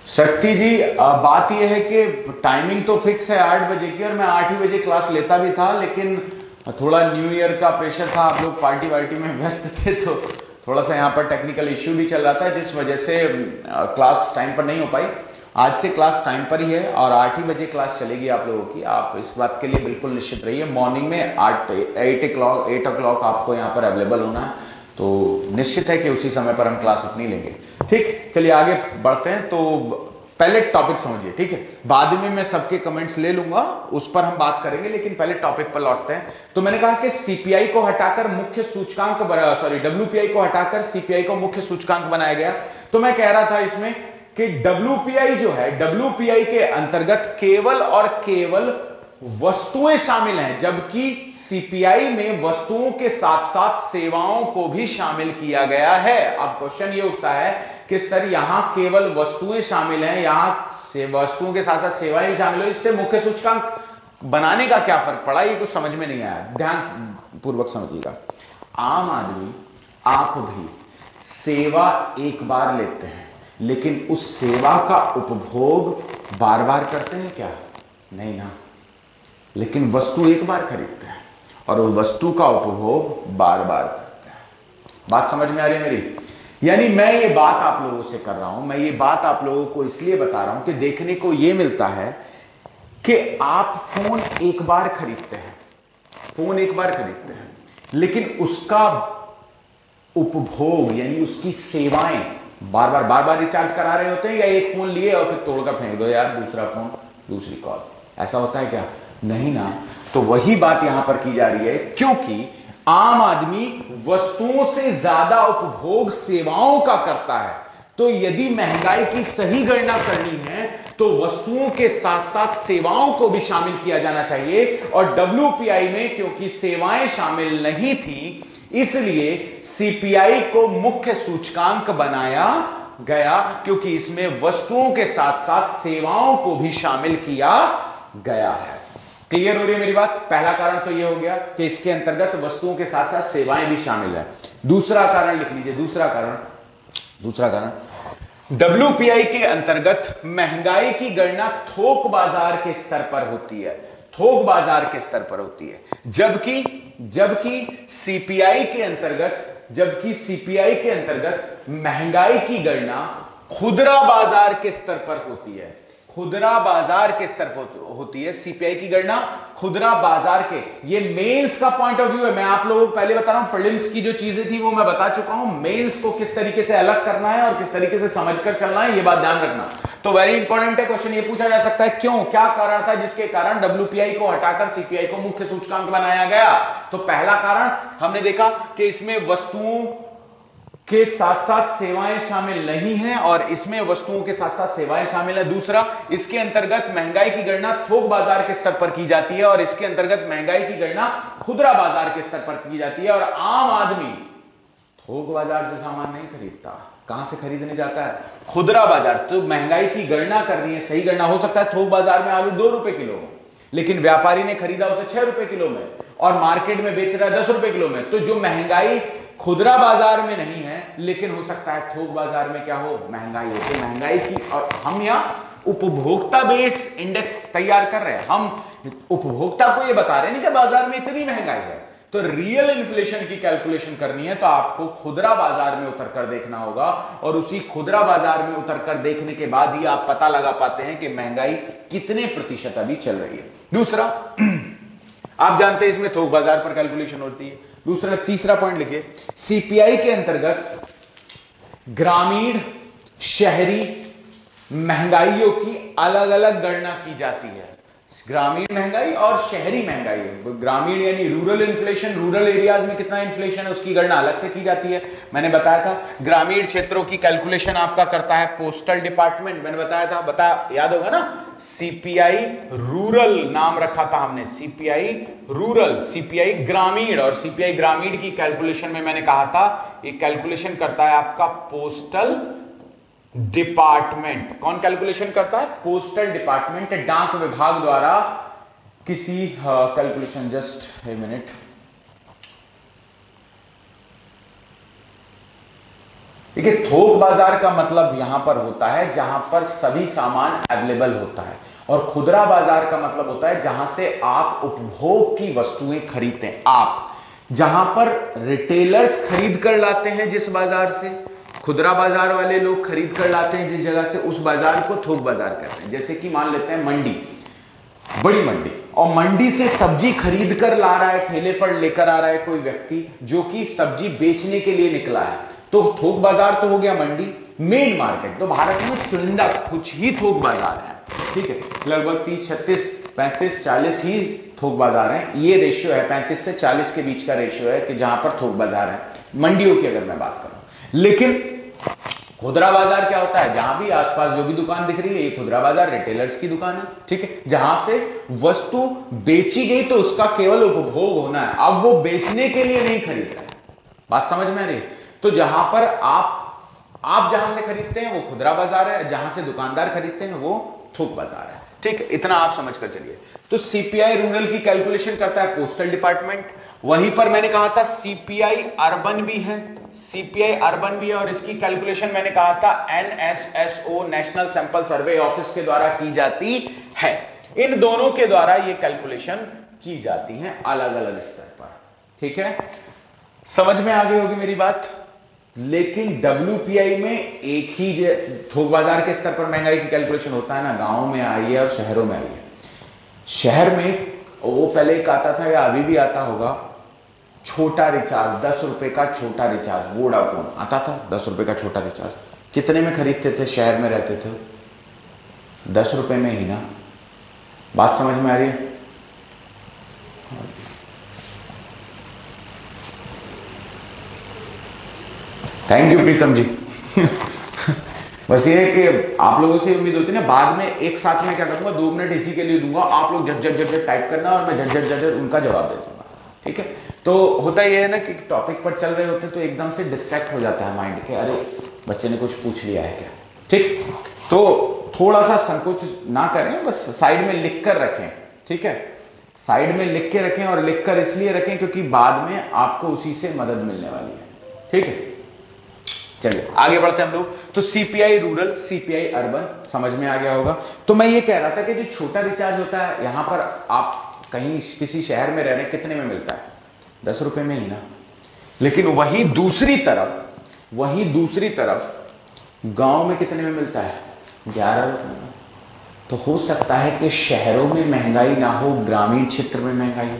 शक्ति जी, बात यह है कि टाइमिंग तो फिक्स है 8 बजे की और मैं 8 ही बजे क्लास लेता भी था, लेकिन थोड़ा न्यू ईयर का प्रेशर था, आप लोग पार्टी वार्टी में व्यस्त थे, तो थोड़ा सा यहाँ पर टेक्निकल इश्यू भी चल रहा था जिस वजह से क्लास टाइम पर नहीं हो पाई। आज से क्लास टाइम पर ही है और 8 ही बजे क्लास चलेगी आप लोगों की। आप इस बात के लिए बिल्कुल निश्चित रहिए। मॉर्निंग में 8 o'clock आपको यहाँ पर अवेलेबल होना है, तो निश्चित है कि उसी समय पर हम क्लास अपनी लेंगे। ठीक, चलिए आगे बढ़ते हैं। तो पहले टॉपिक समझिए, ठीक है। बाद में मैं सबके कमेंट्स ले लूंगा, उस पर हम बात करेंगे, लेकिन पहले टॉपिक पर लौटते हैं। तो मैंने कहा कि सीपीआई को हटाकर मुख्य सूचकांक डब्ल्यूपीआई को हटाकर सीपीआई को मुख्य सूचकांक बनाया गया। तो मैं कह रहा था इसमें कि डब्ल्यूपीआई जो है, डब्ल्यूपीआई के अंतर्गत केवल और केवल वस्तुएं शामिल हैं, जबकि सीपीआई में वस्तुओं के साथ साथ सेवाओं को भी शामिल किया गया है। अब क्वेश्चन ये उठता है कि सर यहां केवल वस्तुएं शामिल हैं, यहां वस्तुओं के साथ साथ सेवाएं भी शामिल हो, इससे मुख्य सूचकांक बनाने का क्या फर्क पड़ा? ये कुछ समझ में नहीं आया, ध्यान पूर्वक समझिएगा। आम आदमी, आप भी सेवा एक बार लेते हैं, लेकिन उस सेवा का उपभोग बार बार करते हैं क्या? नहीं ना। लेकिन वस्तु एक बार खरीदते हैं और उस वस्तु का उपभोग बार बार करते हैं। बात समझ में आ रही है मेरी? यानी मैं ये बात आप लोगों से कर रहा हूं, मैं ये बात आप लोगों को इसलिए बता रहा हूं कि देखने को ये मिलता है कि आप फोन एक बार खरीदते हैं, फोन एक बार खरीदते हैं, लेकिन उसका उपभोग यानी उसकी सेवाएं बार बार रिचार्ज करा रहे होते हैं, या एक फोन लिए और फिर तोड़कर फेंक दो यार, दूसरा फोन दूसरी कॉल, ऐसा होता है क्या? नहीं ना। तो वही बात यहां पर की जा रही है, क्योंकि आम आदमी वस्तुओं से ज्यादा उपभोग सेवाओं का करता है। तो यदि महंगाई की सही गणना करनी है तो वस्तुओं के साथ साथ सेवाओं को भी शामिल किया जाना चाहिए। और डब्ल्यूपीआई में क्योंकि सेवाएं शामिल नहीं थी, इसलिए सीपीआई को मुख्य सूचकांक बनाया गया, क्योंकि इसमें वस्तुओं के साथ साथ सेवाओं को भी शामिल किया गया है। क्लियर हो रही है मेरी बात? पहला कारण तो यह हो गया कि इसके अंतर्गत वस्तुओं के साथ साथ सेवाएं भी शामिल है। दूसरा कारण लिख लीजिए, दूसरा कारण डब्ल्यूपीआई के अंतर्गत महंगाई की गणना थोक बाजार के स्तर पर होती है, थोक बाजार के स्तर पर होती है, जबकि सीपीआई के अंतर्गत महंगाई की गणना खुदरा बाजार के स्तर पर होती है, खुदरा बाजार के स्तर पर होती है। सीपीआई की गणना खुदरा बाजार के, ये मेंस का पॉइंट ऑफ व्यू है। मैं आप लोगों को पहले बता रहा हूं, प्रीलिम्स की जो चीजें थी वो मैं बता चुका हूं, मेंस को किस तरीके से अलग करना है और किस तरीके से समझकर चलना है, ये बात ध्यान रखना। तो वेरी इंपॉर्टेंट है, क्वेश्चन ये पूछा जा सकता है, क्यों, क्या कारण था जिसके कारण डब्ल्यूपीआई को हटाकर सीपीआई को मुख्य सूचकांक बनाया गया? तो पहला कारण हमने देखा कि इसमें वस्तुओं के साथ साथ सेवाएं शामिल नहीं हैं और इसमें वस्तुओं के साथ साथ सेवाएं शामिल है। दूसरा, इसके अंतर्गत महंगाई की गणना थोक बाजार के स्तर पर की जाती है और इसके अंतर्गत महंगाई की गणना खुदरा बाजार के स्तर पर की जाती है। और आम आदमी थोक बाजार से सामान नहीं खरीदता, कहां से खरीदने जाता है? खुदरा बाजार। तो महंगाई की गणना करनी है, सही गणना हो सकता है थोक बाजार में आलू 2 रुपए किलो हो, लेकिन व्यापारी ने खरीदा उसे 6 रुपए किलो में और मार्केट में बेच रहा है 10 रुपए किलो में। तो जो महंगाई खुदरा बाजार में नहीं है, लेकिन हो सकता है थोक बाजार में क्या हो, महंगाई हो। तो महंगाई की, और हम यहाँ उपभोक्ता बेस इंडेक्स तैयार कर रहे हैं, हम उपभोक्ता को ये बता रहे हैं कि बाजार में इतनी महंगाई है। तो रियल इन्फ्लेशन की कैलकुलेशन करनी है तो आपको खुदरा बाजार में उतर कर देखना होगा, और उसी खुदरा बाजार में उतर कर देखने के बाद ही आप पता लगा पाते हैं कि महंगाई कितने प्रतिशत अभी चल रही है। दूसरा, आप जानते हैं इसमें थोक बाजार पर कैलकुलेशन होती है। दूसरा, तीसरा पॉइंट लिखिए, सीपीआई के अंतर्गत ग्रामीण शहरी महंगाइयों की अलग अलग गणना की जाती है। ग्रामीण महंगाई और शहरी महंगाई, ग्रामीण यानी रूरल इन्फ्लेशन, रूरल एरियाज में कितना इन्फ्लेशन है उसकी गणना अलग से की जाती है। मैंने बताया था ग्रामीण क्षेत्रों की कैलकुलेशन आपका करता है पोस्टल डिपार्टमेंट, मैंने बताया था, याद होगा ना, सीपीआई रूरल नाम रखा था हमने, सीपीआई रूरल, सीपीआई ग्रामीण, और सीपीआई ग्रामीण की कैलकुलेशन में मैंने कहा था ये कैलकुलेशन करता है आपका पोस्टल डिपार्टमेंट। कौन कैलकुलेशन करता है? पोस्टल डिपार्टमेंट, डाक विभाग द्वारा किसी कैलकुलेशन, जस्ट ए मिनट, देखिए थोक बाजार का मतलब यहां पर होता है जहां पर सभी सामान अवेलेबल होता है, और खुदरा बाजार का मतलब होता है जहां से आप उपभोग की वस्तुएं खरीदते हैं। आप जहां पर रिटेलर्स खरीद कर लाते हैं जिस बाजार से, खुदरा बाजार वाले लोग खरीद कर लाते हैं जिस जगह से, उस बाजार को थोक बाजार कहते हैं। जैसे कि मान लेते हैं मंडी, बड़ी मंडी, और मंडी से सब्जी खरीद कर ला रहा है, ठेले पर लेकर आ रहा है कोई व्यक्ति जो कि सब्जी बेचने के लिए निकला है, तो थोक बाजार तो हो गया मंडी। मेन मार्केट तो भारत में चुनिंदा कुछ ही थोक बाजार है, ठीक है, लगभग 30, 36, 35, 40 ही थोक बाजार है। ये रेशियो है, 35 से 40 के बीच का रेशियो है कि जहां पर थोक बाजार है, मंडियों की अगर मैं बात करूं। लेकिन खुदरा बाजार क्या होता है? जहां भी आसपास जो भी दुकान दिख रही है, ये खुदरा बाजार रिटेलर्स की दुकान है, ठीक है, जहां से वस्तु बेची गई तो उसका केवल उपभोग होना है, अब वो बेचने के लिए नहीं खरीद रहा है। बात समझ में आ रही? तो जहां पर आप जहां से खरीदते हैं वो खुदरा बाजार है, जहां से दुकानदार खरीदते हैं वो थोक बाजार है, ठीक है, इतना आप समझ कर चलिए। तो सीपीआई रूरल की कैलकुलेशन करता है पोस्टल डिपार्टमेंट। वहीं पर मैंने कहा था सीपीआई अर्बन भी है, सीपीआई अर्बन भी है, और इसकी कैलकुलेशन मैंने कहा था NSSO national sample survey office के द्वारा की जाती है। इन दोनों के द्वारा ये कैलकुलेशन की जाती है अलग अलग स्तर पर, ठीक है, समझ में आ गई होगी मेरी बात। लेकिन डब्ल्यूपीआई में एक ही थोक बाजार के स्तर पर महंगाई की कैलकुलेशन होता है ना, गांव में आई है और शहरों में आई है। शहर में वो पहले एक आता था या अभी भी आता होगा, छोटा रिचार्ज, 10 रुपए का छोटा रिचार्ज, वोडाफोन आता था, 10 रुपए का छोटा रिचार्ज कितने में खरीदते थे? शहर में रहते थे 10 रुपए में ही ना। बात समझ में आ रही है? थैंक यू प्रीतम जी। बस ये है कि आप लोगों से उम्मीद होती है ना, बाद में एक साथ में क्या करूंगा, 2 मिनट इसी के लिए दूंगा, आप लोग झट टाइप करना और मैं झट उनका जवाब दे दूंगा, ठीक है। तो होता ये है ना कि टॉपिक पर चल रहे होते तो एकदम से डिस्ट्रैक्ट हो जाता है माइंड के, अरे बच्चे ने कुछ पूछ लिया है क्या, ठीक। तो थोड़ा सा संकोच ना करें, बस साइड में लिख कर रखें, ठीक है, साइड में लिख के रखें, और लिख कर इसलिए रखें क्योंकि बाद में आपको उसी से मदद मिलने वाली है, ठीक है। चलिए आगे बढ़ते हैं हम लोग। तो सीपीआई रूरल, सीपीआई अर्बन समझ में आ गया होगा। तो मैं ये कह रहा था कि जो छोटा रिचार्ज होता है, यहां पर आप कहीं किसी शहर में रह रहे हैं, कितने में मिलता है? 10 रुपए में ही ना। लेकिन वहीं दूसरी तरफ गांव में कितने में मिलता है? 11 रुपए में। तो हो सकता है कि शहरों में महंगाई ना हो, ग्रामीण क्षेत्र में महंगाई हो।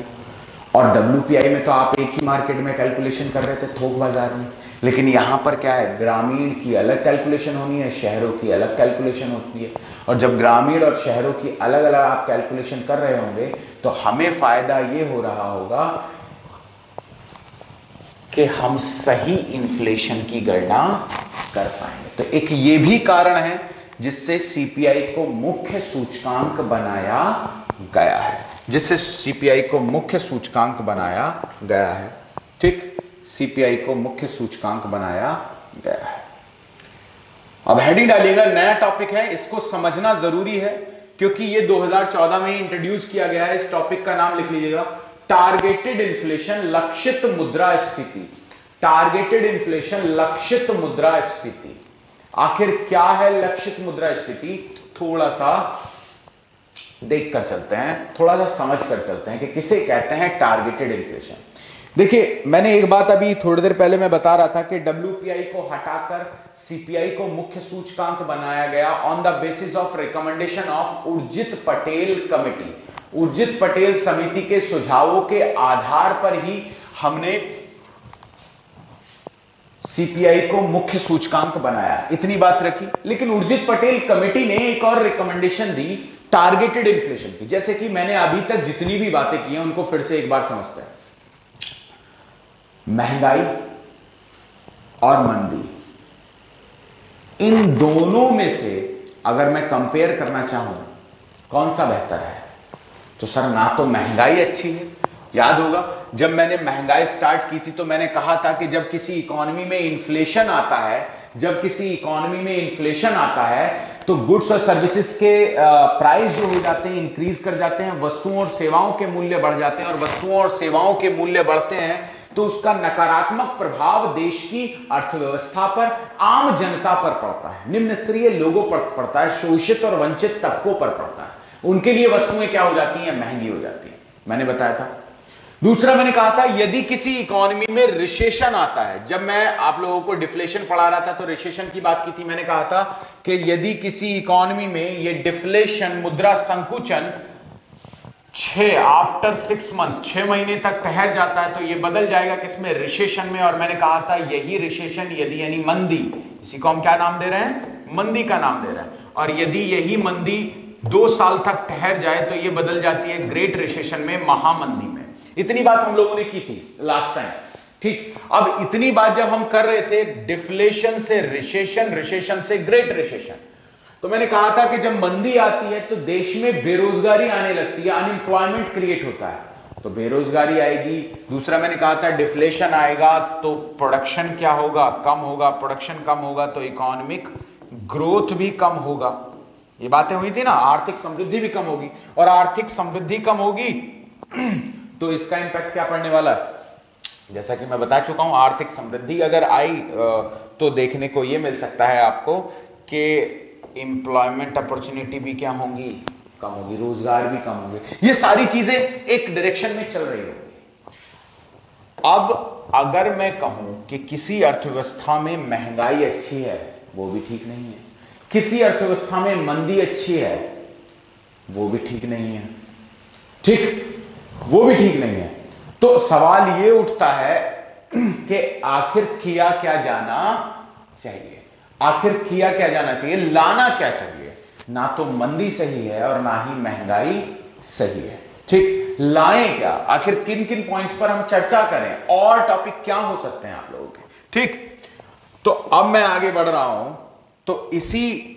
और डब्ल्यूपीआई में तो आप एक ही मार्केट में कैलकुलेशन कर रहे थे, थोक बाजार में। लेकिन यहां पर क्या है, ग्रामीण की अलग कैलकुलेशन होनी है, शहरों की अलग कैलकुलेशन होती है। और जब ग्रामीण और शहरों की अलग अलग आप कैलकुलेशन कर रहे होंगे तो हमें फायदा ये हो रहा होगा कि हम सही इन्फ्लेशन की गणना कर पाएंगे। तो एक ये भी कारण है जिससे सीपीआई को मुख्य सूचकांक बनाया गया है, ठीक, सीपीआई को मुख्य सूचकांक बनाया गया है। अब हेडिंग डालिएगा, नया टॉपिक है, इसको समझना जरूरी है क्योंकि ये 2014 में इंट्रोड्यूस किया गया है। इस टॉपिक का नाम लिख लीजिएगा, टारगेटेड इन्फ्लेशन, लक्षित मुद्रास्फीति। टारगेटेड इन्फ्लेशन, लक्षित मुद्रास्फीति। आखिर क्या है लक्षित मुद्रास्फीति? थोड़ा सा देख कर चलते हैं, थोड़ा सा समझ कर चलते हैं कि किसे कहते हैं टारगेटेड इन्फ्लेशन। देखिए, मैंने एक बात अभी थोड़ी देर पहले मैं बता रहा था कि डब्ल्यूपीआई को हटाकर सीपीआई को मुख्य सूचकांक बनाया गया on the basis of recommendation of Urjit Patel committee. Urjit Patel समिति के सुझावों के आधार पर ही हमने सीपीआई को मुख्य सूचकांक बनाया, इतनी बात रखी। लेकिन उर्जित पटेल कमेटी ने एक और रिकमेंडेशन दी टारगेटेड इन्फ्लेशन की। जैसे कि मैंने अभी तक जितनी भी बातें की हैं उनको फिर से एक बार समझते हैं। महंगाई और मंदी, इन दोनों में से अगर मैं कंपेयर करना चाहूं कौन सा बेहतर है, तो सर ना तो महंगाई अच्छी है। याद होगा जब मैंने महंगाई स्टार्ट की थी तो मैंने कहा था कि जब किसी इकोनॉमी में इन्फ्लेशन आता है, तो गुड्स और सर्विसेज के प्राइस जो हो जाते हैं इंक्रीज कर जाते हैं, वस्तुओं और सेवाओं के मूल्य बढ़ जाते हैं, और वस्तुओं और सेवाओं के मूल्य बढ़ते हैं तो उसका नकारात्मक प्रभाव देश की अर्थव्यवस्था पर, आम जनता पर पड़ता है, निम्न स्तरीय लोगों पर पड़ता है, शोषित और वंचित तबकों पर पड़ता है। उनके लिए वस्तुएं क्या हो जाती हैं? महंगी हो जाती हैं। मैंने बताया था। दूसरा मैंने कहा था यदि किसी इकोनॉमी में रिसेशन आता है, जब मैं आप लोगों को डिफ्लेशन पढ़ा रहा था तो रिसेशन की बात की थी, मैंने कहा था कि यदि किसी इकोनॉमी में ये डिफ्लेशन मुद्रा संकुचन आफ्टर 6 मंथ 6 महीने तक ठहर जाता है तो ये बदल जाएगा किसमें, रिसेशन में। और मैंने कहा था यही रिसेशन यदि यानी मंदी, इसी को हम क्या नाम दे रहे हैं, मंदी का नाम दे रहे हैं, और यदि यही मंदी 2 साल तक ठहर जाए तो ये बदल जाती है ग्रेट रिसेशन में, महामंदी में। इतनी बात हम लोगों ने की थी लास्ट टाइम, ठीक। अब इतनी बात जब हम कर रहे थे डिफ्लेशन से रिसेशन, रिसेशन से ग्रेट रिसेशन, तो मैंने कहा था कि जब मंदी आती है तो देश में बेरोजगारी आने लगती है, अनएम्प्लॉयमेंट क्रिएट होता है, तो बेरोजगारी आएगी। दूसरा मैंने कहा था डिफ्लेशन आएगा तो प्रोडक्शन क्या होगा, कम होगा, प्रोडक्शन कम होगा तो इकोनॉमिक ग्रोथ भी कम होगा। ये बातें हुई थी ना, आर्थिक समृद्धि भी कम होगी, और आर्थिक समृद्धि कम होगी तो इसका इंपैक्ट क्या पड़ने वाला है, जैसा कि मैं बता चुका हूं, आर्थिक समृद्धि अगर आई तो देखने को यह मिल सकता है आपको कि एम्प्लॉयमेंट अपॉर्चुनिटी भी क्या होंगी, कम होगी, रोजगार भी कम होंगे, ये सारी चीजें एक डायरेक्शन में चल रही होंगी। अब अगर मैं कहूं कि किसी अर्थव्यवस्था में महंगाई अच्छी है, वो भी ठीक नहीं है, किसी अर्थव्यवस्था में मंदी अच्छी है, वो भी ठीक नहीं है, ठीक, वो भी ठीक नहीं है। तो सवाल ये उठता है कि आखिर किया क्या जाना चाहिए, आखिर किया क्या जाना चाहिए, लाना क्या चाहिए। ना तो मंदी सही है और ना ही महंगाई सही है, ठीक। लाएं क्या, आखिर किन किन पॉइंट्स पर हम चर्चा करें, और टॉपिक क्या हो सकते हैं आप लोगों के, ठीक। तो अब मैं आगे बढ़ रहा हूं, तो इसी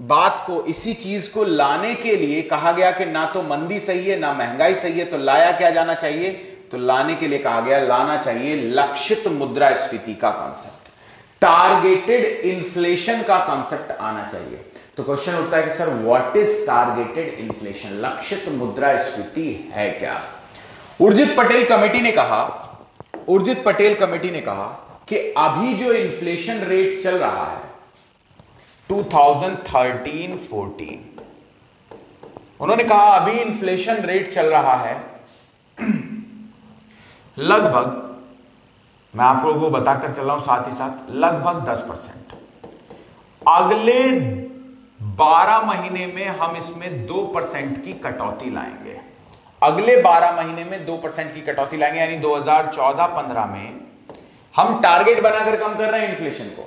बात को, इसी चीज को लाने के लिए कहा गया कि ना तो मंदी सही है ना महंगाई सही है, तो लाया क्या जाना चाहिए, तो लाने के लिए कहा गया लाना चाहिए लक्षित मुद्रास्फीति का कॉन्सेप्ट, टारगेटेड इन्फ्लेशन का कॉन्सेप्ट आना चाहिए। तो क्वेश्चन उठता है कि sir what is targeted inflation, लक्षित मुद्रास्फीति है क्या। उर्जित पटेल कमेटी ने कहा, उर्जित पटेल कमेटी ने कहा कि अभी जो इन्फ्लेशन रेट चल रहा है 2013-14, उन्होंने कहा अभी इन्फ्लेशन रेट चल रहा है लगभग, मैं आप लोगों को बताकर चल रहा हूं साथ ही साथ, लगभग 10%। अगले 12 महीने में हम इसमें 2% की कटौती लाएंगे, अगले 12 महीने में 2% की कटौती लाएंगे, यानी 2014-15 में हम टारगेट बनाकर कम कर रहे हैं इन्फ्लेशन को,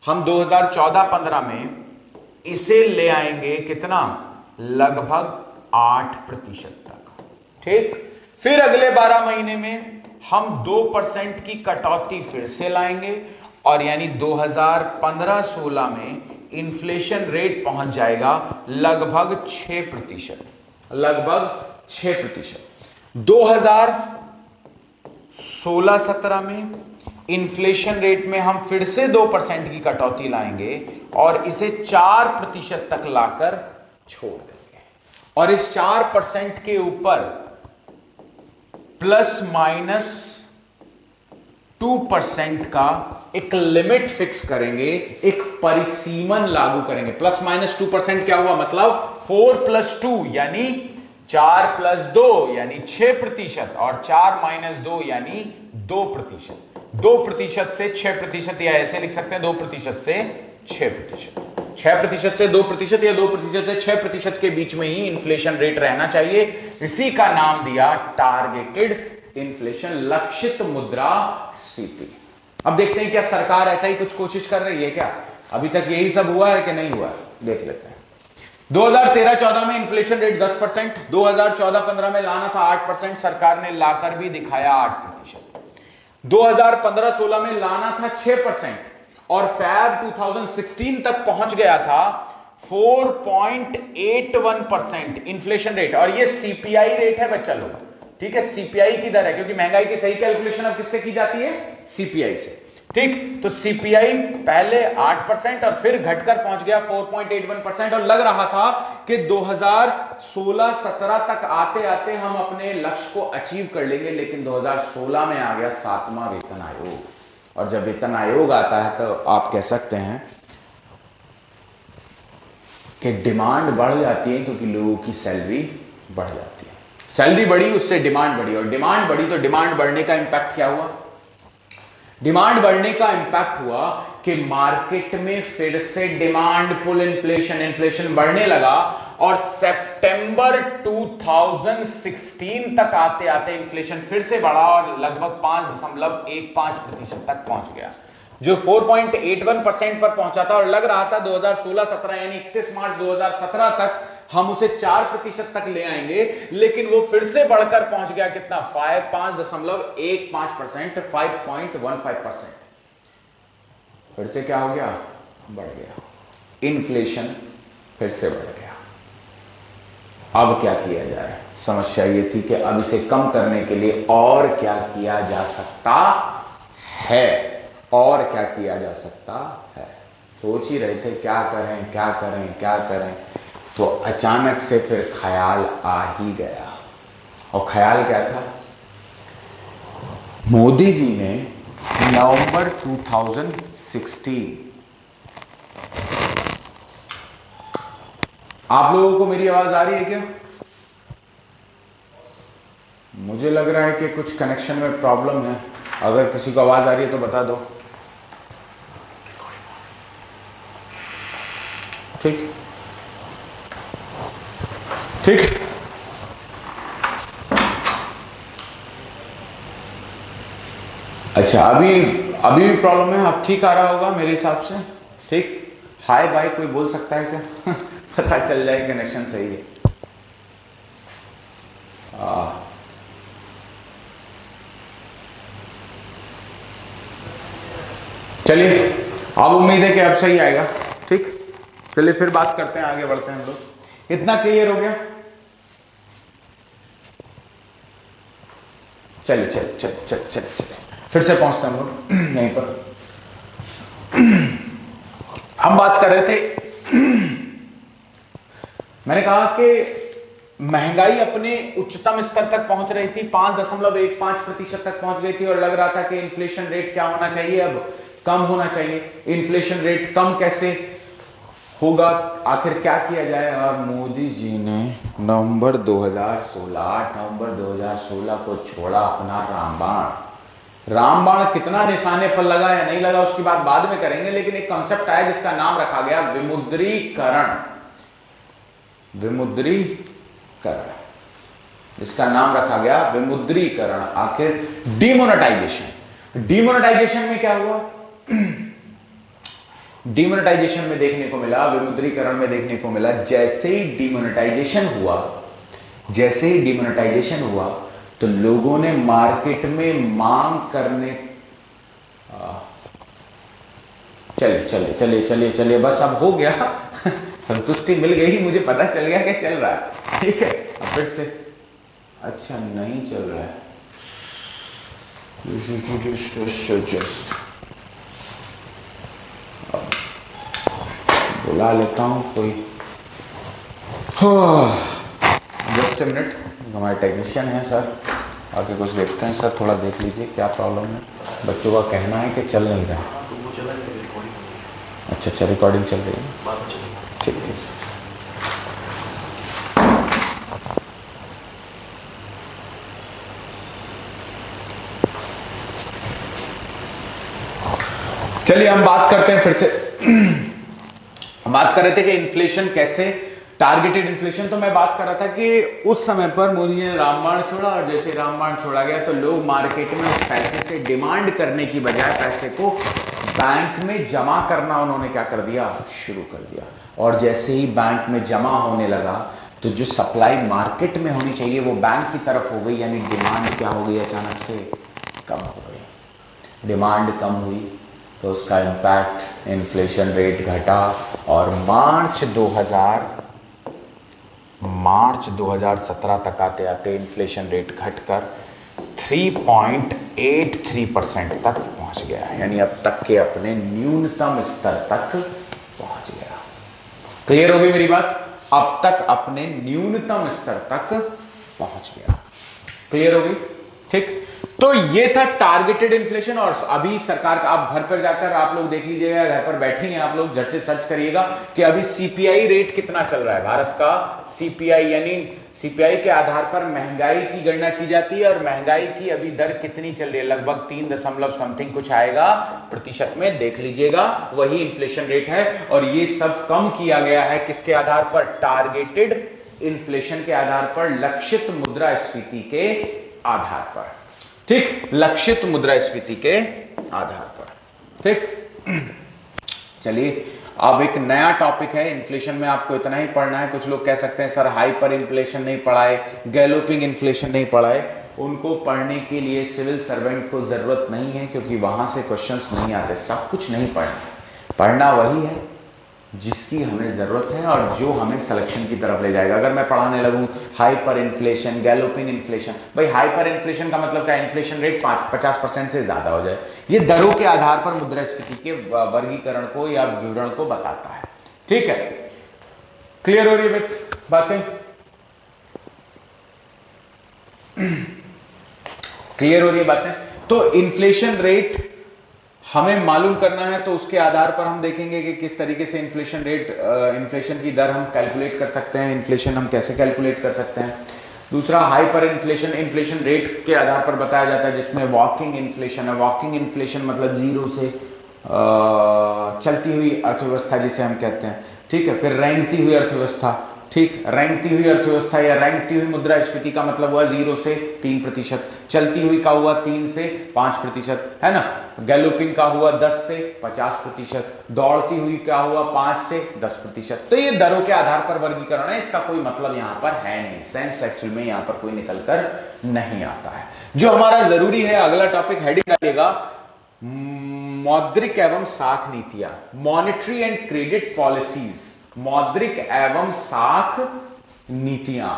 हम 2014-15 में इसे ले आएंगे कितना, लगभग 8% तक, ठीक। फिर अगले 12 महीने में हम 2% की कटौती फिर से लाएंगे, और यानी 2015-16 में इन्फ्लेशन रेट पहुंच जाएगा लगभग 6%, लगभग 6%। 2016-17 में इन्फ्लेशन रेट में हम फिर से 2% की कटौती लाएंगे और इसे 4% तक लाकर छोड़ देंगे, और इस 4% के ऊपर प्लस माइनस 2% का एक लिमिट फिक्स करेंगे, एक परिसीमन लागू करेंगे। प्लस माइनस 2% क्या हुआ, मतलब 4 + 2 यानी 4 + 2 यानी 6%, और 4 - 2 यानी 2%। 2% से 6%, या ऐसे लिख सकते हैं 2% से 6%, 6% से 2% या 2% से 6% के बीच में ही इन्फ्लेशन रेट रहना चाहिए। इसी का नाम दिया टारगेटेड इन्फ्लेशन, लक्षित मुद्रास्फीति। अब देखते हैं क्या सरकार ऐसा ही कुछ कोशिश कर रही है क्या, अभी तक यही सब हुआ है कि नहीं हुआ, देख लेते हैं। 2013-14 में इन्फ्लेशन रेट 10%, 2014-15 में लाना था 8%, सरकार ने लाकर भी दिखाया 8%। 2015-16 में लाना था 6%, और फैब 2016 तक पहुंच गया था 4.81% इन्फ्लेशन रेट, और ये सीपीआई रेट है बच्चा लोग, ठीक है, सीपीआई की दर है, क्योंकि महंगाई की सही कैलकुलेशन अब किससे की जाती है, सीपीआई से, ठीक। तो सीपीआई पहले 8% और फिर घटकर पहुंच गया 4.81%, और लग रहा था कि 2016-17 तक आते आते हम अपने लक्ष्य को अचीव कर लेंगे, लेकिन 2016 में आ गया 7वां वेतन आयोग, और जब वेतन आयोग आता है तो आप कह सकते हैं कि डिमांड बढ़ जाती है, क्योंकि लोगों की सैलरी बढ़ जाती है, सैलरी बढ़ी, उससे डिमांड बढ़ी, और डिमांड बढ़ी तो डिमांड बढ़ने का इंपैक्ट क्या हुआ? डिमांड बढ़ने का इंपैक्ट हुआ कि मार्केट में फिर से डिमांड पुल इन्फ्लेशन बढ़ने लगा, और सितंबर 2016 तक आते आते इन्फ्लेशन फिर से बढ़ा और लगभग 5.15% तक पहुंच गया, जो 4.81% पर पहुंचा था। और लग रहा था 2016-17 यानी 31 मार्च 2017 तक हम उसे 4% तक ले आएंगे, लेकिन वो फिर से बढ़कर पहुंच गया कितना? 5.15%, 5.15%। फिर से क्या हो गया? बढ़ गया, इन्फ्लेशन फिर से बढ़ गया। अब क्या किया जाए? समस्या ये थी कि अब इसे कम करने के लिए और क्या किया जा सकता है, और क्या किया जा सकता है। सोच ही रहे थे क्या करें क्या करें क्या करें, तो अचानक से फिर ख्याल आ ही गया। और ख्याल क्या था? मोदी जी ने नवंबर 2016, आप लोगों को मेरी आवाज आ रही है क्या? मुझे लग रहा है कि कुछ कनेक्शन में प्रॉब्लम है। अगर किसी को आवाज आ रही है तो बता दो। ठीक ठीक। अच्छा, अभी भी प्रॉब्लम है? अब ठीक आ रहा होगा मेरे हिसाब से। ठीक, हाय बाय कोई बोल सकता है क्या? पता चल जाए कनेक्शन सही है। चलिए, अब उम्मीद है कि अब सही आएगा। ठीक, चलिए फिर बात करते हैं, आगे बढ़ते हैं हम लोग। इतना क्लियर हो गया? चलिए चलिए चलिए चलिए चलिए चलिए फिर से पहुंचते हैं हम लोग यहीं पर। हम बात कर रहे थे, मैंने कहा कि महंगाई अपने उच्चतम स्तर तक पहुंच रही थी, 5.15% तक पहुंच गई थी, और लग रहा था कि इन्फ्लेशन रेट क्या होना चाहिए? अब कम होना चाहिए। इन्फ्लेशन रेट कम कैसे होगा? आखिर क्या किया जाए? और मोदी जी ने नवंबर 2016 को छोड़ा अपना रामबाण। कितना निशाने पर लगा या नहीं लगा उसकी बात बाद में करेंगे, लेकिन एक कॉन्सेप्ट आया जिसका नाम रखा गया विमुद्रीकरण। इसका नाम रखा गया विमुद्रीकरण। आखिर डिमोनेटाइजेशन में क्या हुआ? डिमोनेटाइजेशन में देखने को मिला, विमुद्रीकरण में देखने को मिला, जैसे ही डिमोनेटाइजेशन हुआ तो लोगों ने मार्केट में मांग करने, चलिए बस अब हो गया। संतुष्टि मिल गई, मुझे पता चल गया कि चल रहा है। ठीक है, अब फिर से। अच्छा, नहीं चल रहा है। बुला लेता हूँ कोई। जस्ट ए मिनट, हमारे टेक्नीशियन है सर, आके कुछ देखते हैं। सर थोड़ा देख लीजिए क्या प्रॉब्लम है। बच्चों का कहना है कि चल नहीं रहा है। अच्छा, रिकॉर्डिंग चल रही है। ठीक ठीक। चलिए हम बात करते हैं फिर से। हम बात कर रहे थे कि इन्फ्लेशन कैसे, टारगेटेड इन्फ्लेशन। तो मैं बात कर रहा था कि उस समय पर मोदी जी ने रामबाण छोड़ा, और जैसे रामबाण छोड़ा गया तो लोग मार्केट में उस पैसे से डिमांड करने की बजाय पैसे को बैंक में जमा करना उन्होंने क्या कर दिया? शुरू कर दिया। और जैसे ही बैंक में जमा होने लगा तो जो सप्लाई मार्केट में होनी चाहिए वो बैंक की तरफ हो गई, यानी डिमांड क्या हो गई? अचानक से कम हो गई। डिमांड कम हुई तो उसका इम्पैक्ट, इन्फ्लेशन रेट घटा, और मार्च 2017 तक आते आते इन्फ्लेशन रेट घटकर 3.83% तक पहुंच गया, यानी अब तक के अपने न्यूनतम स्तर तक पहुंच गया। क्लियर हो गई मेरी बात? अब तक अपने न्यूनतम स्तर तक पहुंच गया। क्लियर हो गई? ठीक, तो ये था टारगेटेड इन्फ्लेशन। और अभी सरकार का, आप घर पर जाकर आप लोग देख लीजिएगा, घर पर बैठे हैं आप लोग, झट से सर्च करिएगा कि अभी सीपीआई रेट कितना चल रहा है भारत का। सीपीआई यानी सीपीआई के आधार पर महंगाई की गणना की जाती है, और महंगाई की अभी दर कितनी चल रही है, लगभग 3 दशमलव समथिंग कुछ आएगा प्रतिशत में, देख लीजिएगा, वही इन्फ्लेशन रेट है। और ये सब कम किया गया है किसके आधार पर, टारगेटेड इन्फ्लेशन के आधार पर, लक्षित मुद्रास्फीति के आधार पर। ठीक, लक्षित मुद्रास्फीति के आधार पर। ठीक, चलिए अब एक नया टॉपिक है इन्फ्लेशन में, आपको इतना ही पढ़ना है। कुछ लोग कह सकते हैं सर हाइपर इन्फ्लेशन नहीं पढ़ाए, गैलोपिंग इन्फ्लेशन नहीं पढ़ाए। उनको पढ़ने के लिए सिविल सर्वेंट को जरूरत नहीं है, क्योंकि वहां से क्वेश्चंस नहीं आते। सब कुछ नहीं पढ़ना, पढ़ना वही है जिसकी हमें जरूरत है और जो हमें सिलेक्शन की तरफ ले जाएगा। अगर मैं पढ़ाने लगूं हाइपर इन्फ्लेशन, गैलोपिंग इन्फ्लेशन, भाई हाइपर इन्फ्लेशन का मतलब क्या, इन्फ्लेशन रेट 50% से ज्यादा हो जाए। ये दरों के आधार पर मुद्रास्फीति के वर्गीकरण को या विवरण को बताता है। ठीक है, क्लियर हो रही है बातें? क्लियर हो रही है बातें? तो इन्फ्लेशन रेट हमें मालूम करना है, तो उसके आधार पर हम देखेंगे कि किस तरीके से इन्फ्लेशन रेट, इन्फ्लेशन की दर हम कैलकुलेट कर सकते हैं, इन्फ्लेशन हम कैसे कैलकुलेट कर सकते हैं। दूसरा हाइपर इन्फ्लेशन, इन्फ्लेशन रेट के आधार पर बताया जाता है, जिसमें वॉकिंग इन्फ्लेशन है। वॉकिंग इन्फ्लेशन मतलब जीरो से चलती हुई अर्थव्यवस्था जिसे हम कहते हैं। ठीक है, फिर रेंगती हुई अर्थव्यवस्था। ठीक, रेंगती हुई अर्थव्यवस्था या रेंगती हुई मुद्रास्फीति का मतलब हुआ 0 से 3%, चलती हुई का हुआ 3 से 5%, है ना। गैलोपिंग का हुआ 10 से 50%, दौड़ती हुई का हुआ 5 से 10%। तो ये दरों के आधार पर वर्गीकरण है, इसका कोई मतलब यहां पर है नहीं, सेंस एक्चुअल में यहां पर कोई निकल कर नहीं आता है। जो हमारा जरूरी है, अगला टॉपिक हेडिंग डालिएगा, मौद्रिक एवं साख नीतियां, मॉनेटरी एंड क्रेडिट पॉलिसीज, मौद्रिक एवं साख नीतियां।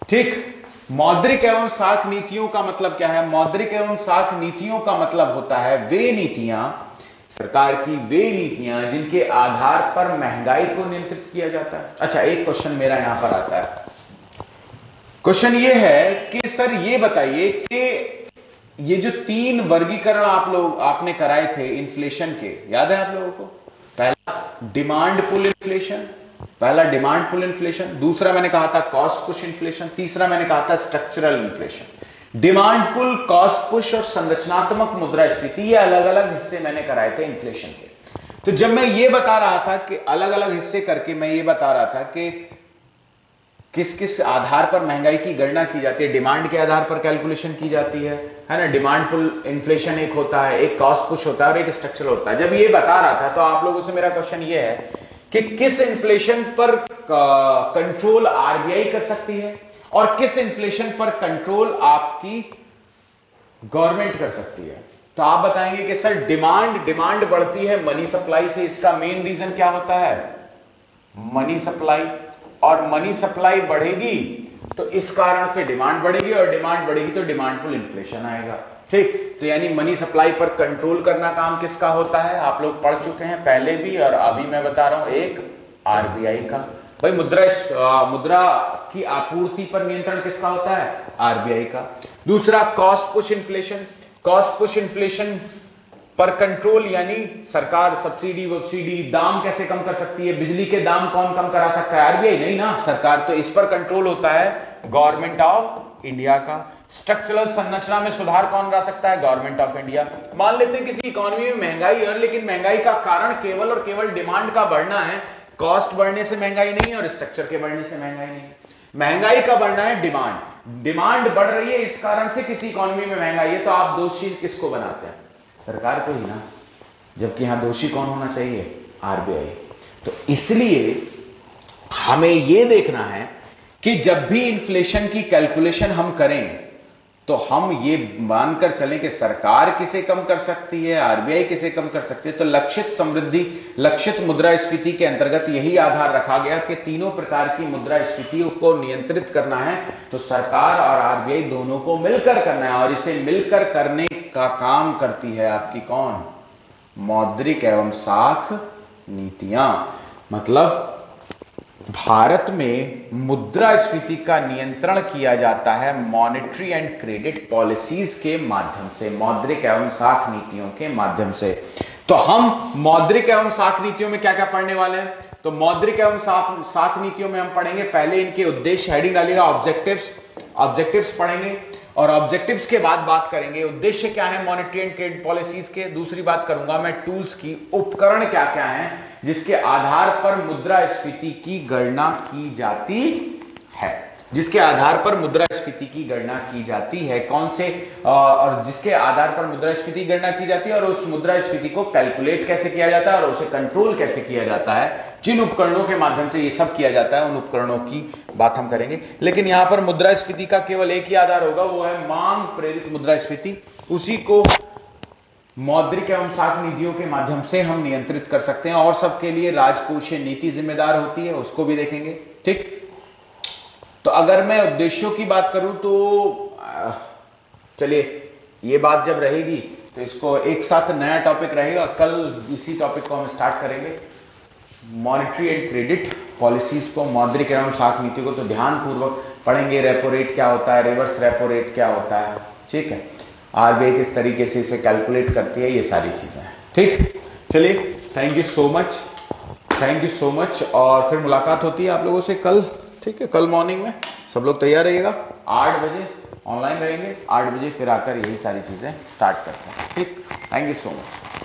ठीक, मौद्रिक एवं साख नीतियों का मतलब क्या है? मौद्रिक एवं साख नीतियों का मतलब होता है वे नीतियां, सरकार की वे नीतियां जिनके आधार पर महंगाई को नियंत्रित किया जाता है। अच्छा, एक क्वेश्चन मेरा यहां पर आता है। क्वेश्चन ये है कि सर ये बताइए कि ये जो 3 वर्गीकरण आपने कराए थे इन्फ्लेशन के, याद है आप लोगों को? पहला डिमांड पुल इन्फ्लेशन, दूसरा मैंने कहा था कॉस्ट पुश इन्फ्लेशन, तीसरा मैंने कहा था structural inflation. Demand pull, cost push और संरचनात्मक मुद्रास्फीति, ये अलग अलग हिस्से मैंने कराए थे इन्फ्लेशन के। तो जब मैं ये बता रहा था कि अलग अलग हिस्से करके मैं ये बता रहा था कि किस किस आधार पर महंगाई की गणना की जाती है, डिमांड के आधार पर कैलकुलेशन की जाती है ना। डिमांड पुल इन्फ्लेशन एक होता है, एक कॉस्ट पुश होता है और एक स्ट्रक्चरल होता है। जब ये बता रहा था तो आप लोगों से मेरा क्वेश्चन ये है कि किस इन्फ्लेशन पर कंट्रोल आरबीआई कर सकती है और किस इन्फ्लेशन पर कंट्रोल आपकी गवर्नमेंट कर सकती है। तो आप बताएंगे कि सर डिमांड बढ़ती है मनी सप्लाई से, इसका मेन रीजन क्या होता है? मनी सप्लाई, और मनी सप्लाई बढ़ेगी तो इस कारण से डिमांड बढ़ेगी, और डिमांड बढ़ेगी तो डिमांड पुल इन्फ्लेशन आएगा। ठीक, तो यानी मनी सप्लाई पर कंट्रोल करना काम किसका होता है? आप लोग पढ़ चुके हैं पहले भी, और अभी मैं बता रहा हूं, एक आरबीआई का। भाई मुद्रा की आपूर्ति पर नियंत्रण किसका होता है? आरबीआई का। दूसरा cost push inflation, cost push inflation पर कंट्रोल यानी सरकार सब्सिडी वब्सिडी, दाम कैसे कम कर सकती है? बिजली के दाम कौन कम करा सकता है? आरबीआई नहीं ना, सरकार। तो इस पर कंट्रोल होता है गवर्नमेंट ऑफ इंडिया का। स्ट्रक्चरल संरचना में सुधार कौन ला सकता है? Government of India. मान लेते हैं किसी इकोनॉमी में महंगाई है, लेकिन महंगाई का कारण केवल और केवल डिमांड का बढ़ना है, कॉस्ट बढ़ने से महंगाई नहीं और स्ट्रक्चर के बढ़ने से महंगाई नहीं। महंगाई का बढ़ना है डिमांड बढ़ रही है, इस कारण से किसी इकोनॉमी में महंगाई है, तो आप दोषी किसको बनाते हैं? सरकार को ही ना, जबकि यहां दोषी कौन होना चाहिए? आरबीआई। तो इसलिए हमें यह देखना है कि जब भी इन्फ्लेशन की कैलकुलेशन हम करें तो हम ये मानकर चलें कि सरकार किसे कम कर सकती है, आरबीआई किसे कम कर सकती है। तो लक्षित मुद्रास्फीति के अंतर्गत यही आधार रखा गया कि तीनों प्रकार की मुद्रास्फीति को नियंत्रित करना है तो सरकार और आरबीआई दोनों को मिलकर करना है, और इसे मिलकर करने का काम करती है आपकी कौन? मौद्रिक एवं साख नीतियां। मतलब भारत में मुद्रास्फीति का नियंत्रण किया जाता है मॉनेटरी एंड क्रेडिट पॉलिसीज के माध्यम से, मौद्रिक एवं साख नीतियों के माध्यम से। तो हम मौद्रिक एवं साख नीतियों में क्या क्या पढ़ने वाले हैं? तो मौद्रिक एवं साख नीतियों में हम पढ़ेंगे पहले इनके उद्देश्य, हेडिंग डालिएगा ऑब्जेक्टिव्स पढ़ेंगे, और ऑब्जेक्टिव्स के बाद बात करेंगे उद्देश्य क्या है मॉनेटरी एंड क्रेडिट पॉलिसीज के। दूसरी बात करूंगा मैं टूल्स की, उपकरण क्या क्या हैं जिसके आधार पर मुद्रास्फीति की गणना की जाती है, जिसके आधार पर मुद्रास्फीति की गणना की जाती है, कौन से और जिसके आधार पर मुद्रास्फीति की गणना की जाती है, और उस मुद्रास्फीति को कैलकुलेट कैसे किया जाता है और उसे कंट्रोल कैसे किया जाता है, जिन उपकरणों के माध्यम से ये सब किया जाता है उन उपकरणों की बात हम करेंगे। लेकिन यहां पर मुद्रास्फीति का केवल एक ही आधार होगा, वो है मांग प्रेरित मुद्रास्फीति। उसी को मौद्रिक एवं साख नीतियों के माध्यम से हम नियंत्रित कर सकते हैं, और सबके लिए राजकोषीय नीति जिम्मेदार होती है, उसको भी देखेंगे। ठीक, तो अगर मैं उद्देश्यों की बात करूं तो चलिए ये बात जब रहेगी तो इसको एक साथ नया टॉपिक रहेगा, कल इसी टॉपिक को हम स्टार्ट करेंगे, मॉनेटरी एंड क्रेडिट पॉलिसीज को, मौद्रिक एवं साख नीति को। तो ध्यानपूर्वक पढ़ेंगे, रेपो रेट क्या होता है, रिवर्स रेपो रेट क्या होता है, ठीक है, आरबीआई किस तरीके से इसे कैलकुलेट करती है, ये सारी चीजें हैं। ठीक, चलिए थैंक यू सो मच, और फिर मुलाकात होती है आप लोगों से कल। ठीक है, कल मॉर्निंग में सब लोग तैयार रहिएगा, 8 बजे ऑनलाइन रहेंगे, 8 बजे फिर आकर यही सारी चीजें स्टार्ट करते हैं। ठीक, थैंक यू सो मच।